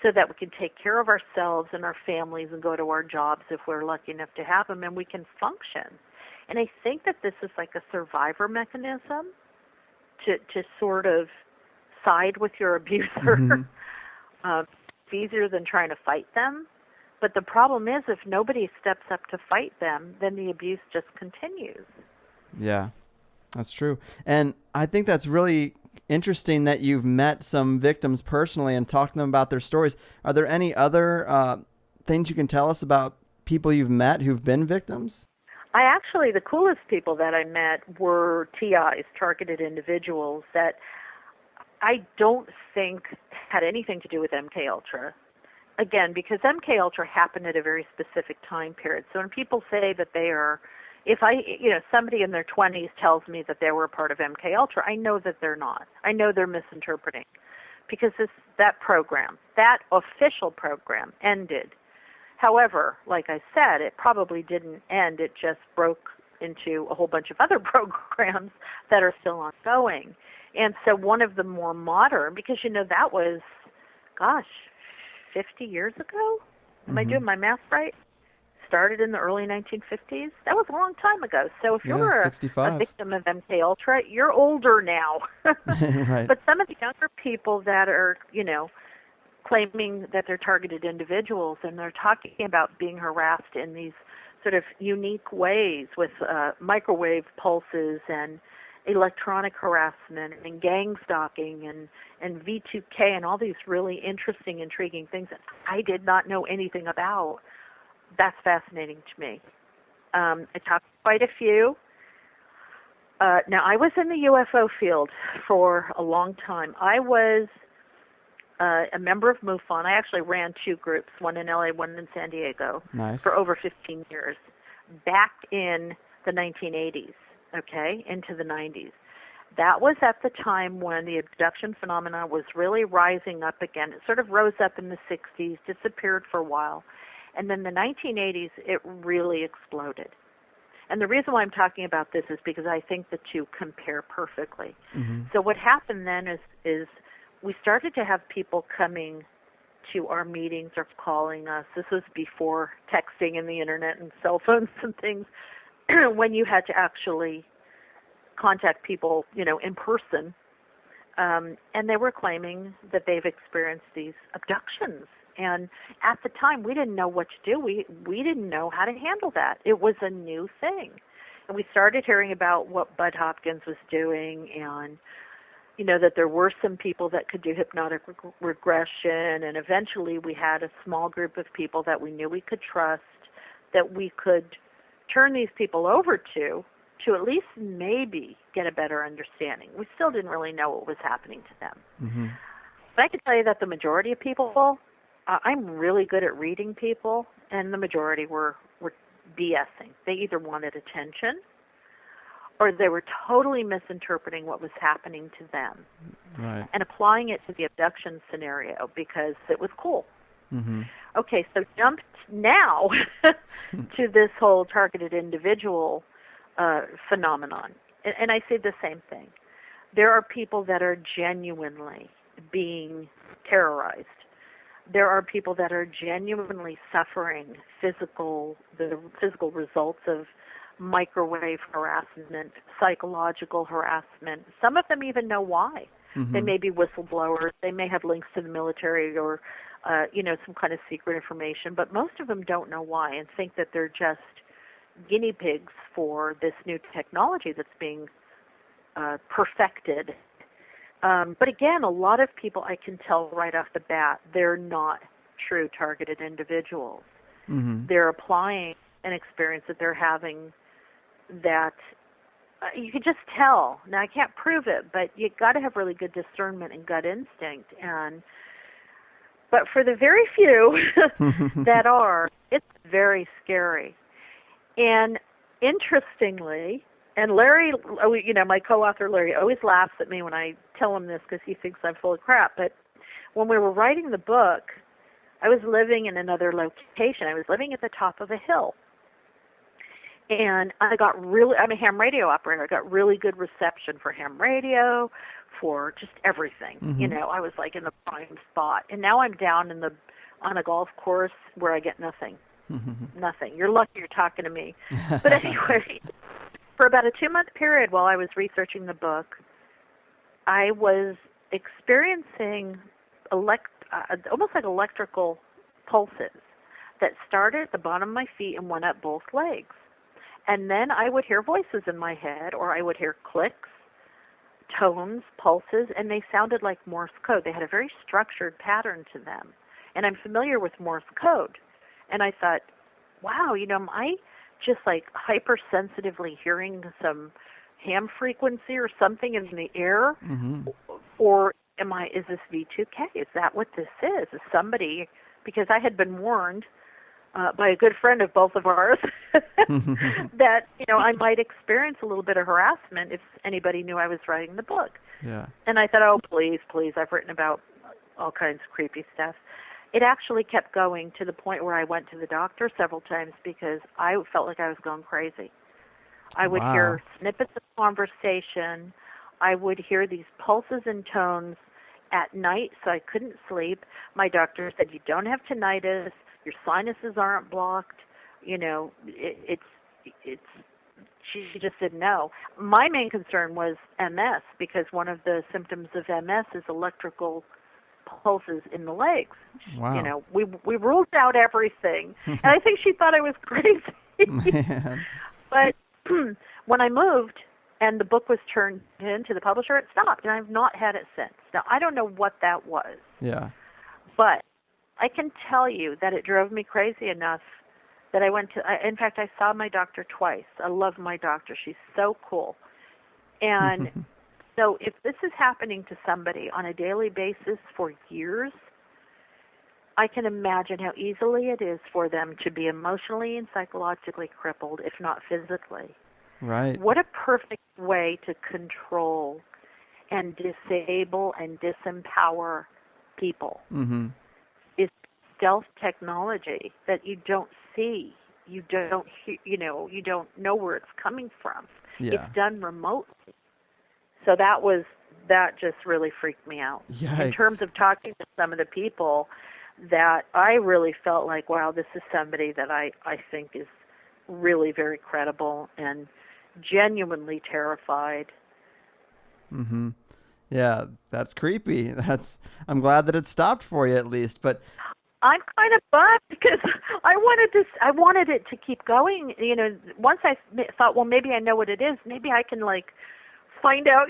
so that we can take care of ourselves and our families and go to our jobs if we're lucky enough to have them, and we can function. And I think that this is like a survivor mechanism to sort of side with your abuser. Mm-hmm. It's easier than trying to fight them. But the problem is, if nobody steps up to fight them, then the abuse just continues. Yeah, that's true. And I think that's really interesting that you've met some victims personally and talked to them about their stories. Are there any other things you can tell us about people you've met who've been victims? The coolest people that I met were TIs, targeted individuals, that I don't think had anything to do with MKUltra. Again, because MKUltra happened at a very specific time period. So when people say that they are, somebody in their 20s tells me that they were a part of MKUltra, I know that they're not. I know they're misinterpreting, because that official program ended. However, like I said, it probably didn't end. It just broke into a whole bunch of other programs that are still ongoing. And so one of the more modern, because, that was, 50 years ago? Am I doing my math right? Started in the early 1950s. That was a long time ago. So if you're a victim of MKUltra, you're older now. Right. But some of the younger people that are, claiming that they're targeted individuals, and they're talking about being harassed in these sort of unique ways with microwave pulses and electronic harassment and gang stalking and V2K and all these really interesting, intriguing things that I did not know anything about. That's fascinating to me. I talked to quite a few. Now, I was in the UFO field for a long time. I was a member of MUFON. I actually ran 2 groups, one in LA, one in San Diego, Nice. for over 15 years, back in the 1980s, okay, into the 90s. That was at the time when the abduction phenomena was really rising up again. It sort of rose up in the 60s, disappeared for a while, and then the 1980s, it really exploded. And the reason why I'm talking about this is because I think the two compare perfectly. Mm-hmm. So what happened then is we started to have people coming to our meetings or calling us. This was before texting and the internet and cell phones and things, when you had to actually contact people, in person. And they were claiming that they've experienced these abductions. And at the time, we didn't know what to do. We didn't know how to handle that. It was a new thing. And we started hearing about what Bud Hopkins was doing and, that there were some people that could do hypnotic regression. And eventually we had a small group of people that we knew we could trust, that we could turn these people over to at least maybe get a better understanding. We still didn't really know what was happening to them. Mm-hmm. But I can tell you that the majority of people, I'm really good at reading people, and the majority were BSing. They either wanted attention or they were totally misinterpreting what was happening to them, Right. and applying it to the abduction scenario because it was cool. Mm-hmm. Okay, so jumped now to this whole targeted individual phenomenon. And I say the same thing. There are people that are genuinely being terrorized. There are people that are genuinely suffering the physical results of microwave harassment, psychological harassment. Some of them even know why. Mm-hmm. They may be whistleblowers. They may have links to the military or, some kind of secret information. But most of them don't know why and think that they're just guinea pigs for this new technology that's being perfected. But again, a lot of people, I can tell right off the bat, they're not true targeted individuals. Mm-hmm. They're applying an experience that they're having that you can just tell. Now, I can't prove it, but you got to have really good discernment and gut instinct. But for the very few that are, it's very scary. And interestingly, and Larry, my co-author Larry always laughs at me when I tell him this because he thinks I'm full of crap. But when we were writing the book, I was living in another location. I was living at the top of a hill. And I'm a ham radio operator. I got really good reception for ham radio, for just everything. Mm-hmm. I was like in the prime spot. And now I'm down on a golf course where I get nothing. Nothing. You're lucky you're talking to me. But anyway, for about a 2-month period while I was researching the book, I was experiencing almost like electrical pulses that started at the bottom of my feet and went up both legs. And then I would hear voices in my head, or I would hear clicks, tones, pulses, and they sounded like Morse code. They had a very structured pattern to them. And I'm familiar with Morse code. And I thought, wow, am I just like hypersensitively hearing some ham frequency or something in the air? Mm-hmm. Or is this V2K? Is that what this is? Is somebody, because I had been warned by a good friend of both of ours that, I might experience a little bit of harassment if anybody knew I was writing the book. Yeah. And I thought, oh, please, I've written about all kinds of creepy stuff. It actually kept going to the point where I went to the doctor several times because I felt like I was going crazy. I would hear snippets of conversation. I would hear these pulses and tones at night, so I couldn't sleep. My doctor said, you don't have tinnitus. Your sinuses aren't blocked. It's she just didn't know. My main concern was MS because one of the symptoms of MS is electrical pulses in the legs. Wow. We ruled out everything, and I think she thought I was crazy. But when I moved and the book was turned into the publisher, it stopped, and I've not had it since. Now, I don't know what that was. Yeah. But I can tell you that it drove me crazy enough that I in fact, I saw my doctor twice. I love my doctor. She's so cool. And so if this is happening to somebody on a daily basis for years, I can imagine how easily it is for them to be emotionally and psychologically crippled, if not physically. Right. What a perfect way to control and disable and disempower people is stealth technology that you don't see. You don't you don't know where it's coming from. Yeah. It's done remotely. So that just really freaked me out. Yikes. In terms of talking to some of the people, that I really felt like, wow, this is somebody that I think is really very credible and genuinely terrified. Yeah, that's creepy. I'm glad that it stopped for you at least, but I'm kind of bummed because I wanted it to keep going. You know, once I thought, well, maybe I know what it is. Maybe I can find out,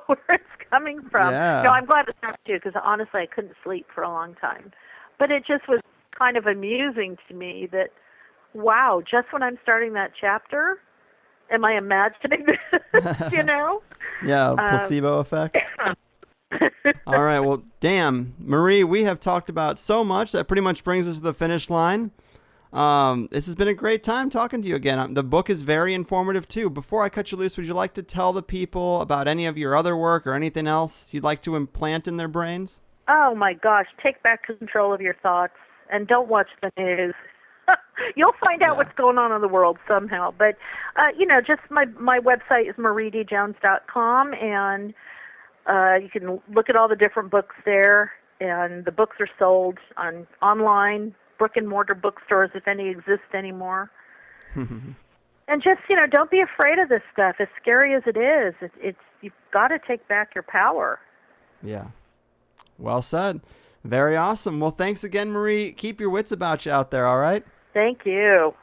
where it's coming from. Yeah. No, I'm glad it stopped too, because honestly, I couldn't sleep for a long time. But it just was kind of amusing to me that, wow, just when I'm starting that chapter, am I imagining this, Yeah, placebo effect. All right, well, damn. Marie, we have talked about so much. That pretty much brings us to the finish line. This has been a great time talking to you again. The book is very informative, too. Before I cut you loose, would you like to tell the people about any of your other work or anything else you'd like to implant in their brains? Oh, my gosh. Take back control of your thoughts and don't watch the news. You'll find out what's going on in the world somehow. But, just my website is mariedjones.com, and you can look at all the different books there. And the books are sold online, brick-and-mortar bookstores, if any exist anymore. And just, don't be afraid of this stuff. As scary as it is, you've got to take back your power. Yeah. Well said. Very awesome. Well, thanks again, Marie. Keep your wits about you out there, all right? Thank you.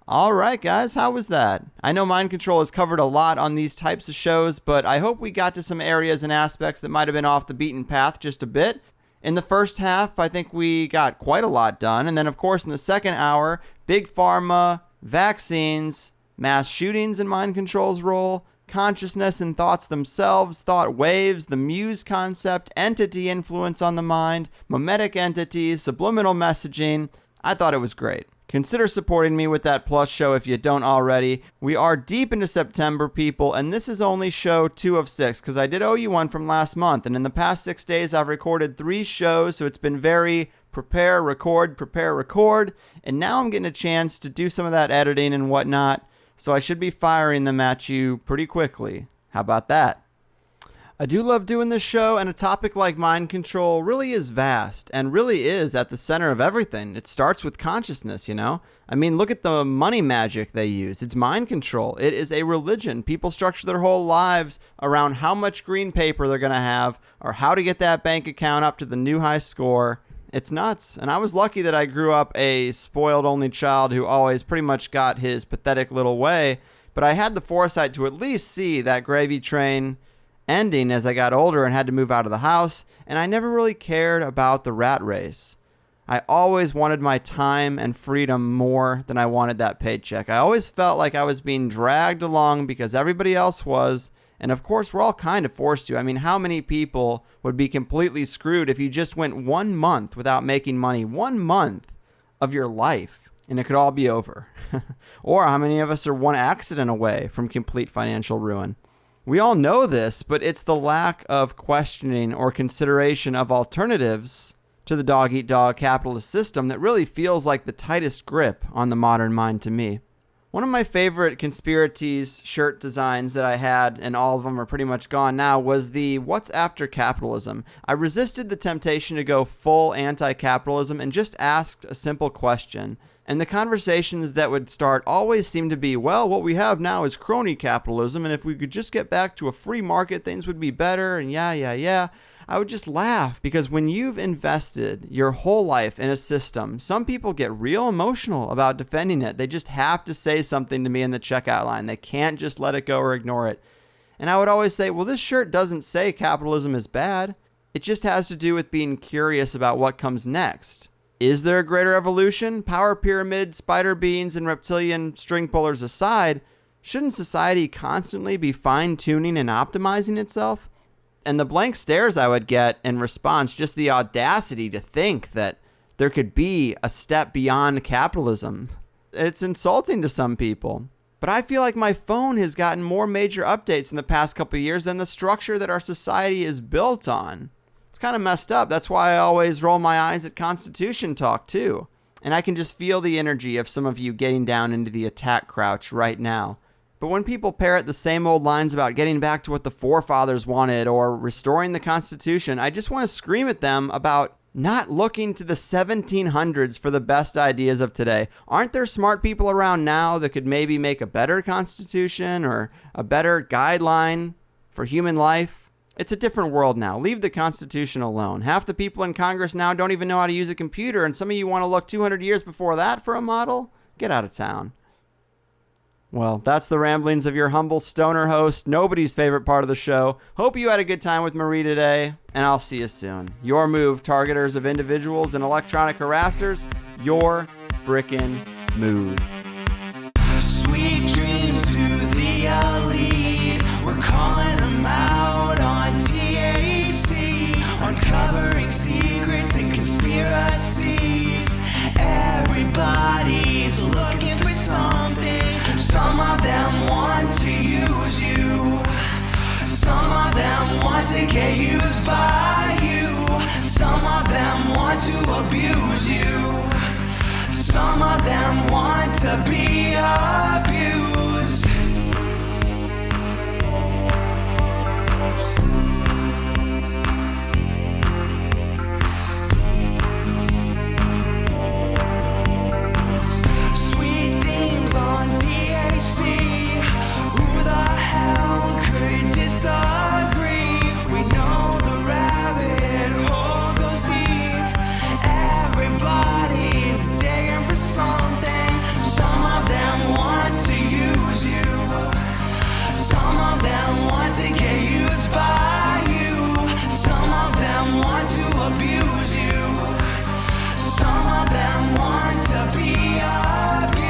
All right, guys. How was that? I know Mind Control has covered a lot on these types of shows, but I hope we got to some areas and aspects that might have been off the beaten path just a bit. In the first half, I think we got quite a lot done. And then, of course, in the second hour, big pharma, vaccines, mass shootings in Mind Control's role, consciousness and thoughts themselves, thought waves, the muse concept, entity influence on the mind, mimetic entities, subliminal messaging. I thought it was great. Consider supporting me with that Plus show if you don't already. We are deep into September, people, and this is only show 2 of 6, because I did owe you one from last month, and in the past 6 days I've recorded 3 shows, so it's been very prepare, record, and now I'm getting a chance to do some of that editing and whatnot, so I should be firing them at you pretty quickly. How about that? I do love doing this show, and a topic like mind control really is vast and really is at the center of everything. It starts with consciousness, I mean, look at the money magic they use. It's mind control. It is a religion. People structure their whole lives around how much green paper they're going to have or how to get that bank account up to the new high score. It's nuts. And I was lucky that I grew up a spoiled only child who always pretty much got his pathetic little way, but I had the foresight to at least see that gravy train ending as I got older and had to move out of the house, and I never really cared about the rat race. I always wanted my time and freedom more than I wanted that paycheck. I always felt like I was being dragged along because everybody else was, and of course we're all kind of forced to. I mean, how many people would be completely screwed if you just went 1 month without making money? 1 month of your life, and it could all be over. Or how many of us are one accident away from complete financial ruin? We all know this, but it's the lack of questioning or consideration of alternatives to the dog-eat-dog capitalist system that really feels like the tightest grip on the modern mind to me. One of my favorite Conspiracies shirt designs that I had, and all of them are pretty much gone now, was the What's After Capitalism. I resisted the temptation to go full anti-capitalism and just asked a simple question. And the conversations that would start always seemed to be, well, what we have now is crony capitalism, and if we could just get back to a free market, things would be better, and yeah. I would just laugh, because when you've invested your whole life in a system, some people get real emotional about defending it. They just have to say something to me in the checkout line. They can't just let it go or ignore it. And I would always say, well, this shirt doesn't say capitalism is bad. It just has to do with being curious about what comes next. Is there a greater evolution? Power pyramid, spider beans, and reptilian string pullers aside, Shouldn't society constantly be fine-tuning and optimizing itself? And the blank stares I would get in response, just the audacity to think that there could be a step beyond capitalism. It's insulting to some people. But I feel like my phone has gotten more major updates in the past couple of years than the structure that our society is built on. It's kind of messed up. That's why I always roll my eyes at Constitution talk too. And I can just feel the energy of some of you getting down into the attack crouch right now. But when people parrot the same old lines about getting back to what the forefathers wanted or restoring the Constitution, I just want to scream at them about not looking to the 1700s for the best ideas of today. Aren't there smart people around now that could maybe make a better Constitution or a better guideline for human life? It's a different world now. Leave the Constitution alone. Half the people in Congress now don't even know how to use a computer, and some of you want to look 200 years before that for a model? Get out of town. Well, that's the ramblings of your humble stoner host, nobody's favorite part of the show. Hope you had a good time with Marie today, and I'll see you soon. Your move, targeters of individuals and electronic harassers. Your frickin' move. Sweet dreams to the elite. We're calling them out on THC, uncovering secrets and conspiracies. Everybody's looking for something. Some of them want to use you. Some of them want to get used by you. Some of them want to abuse you. Some of them want to be abused. Sweet themes on THC. Who the hell could disagree? We know the rabbit hole goes deep. Everybody's digging for something. Some of them want to use you. Some of them want to get used by you. Some of them want to abuse you. Some of them want to be abused.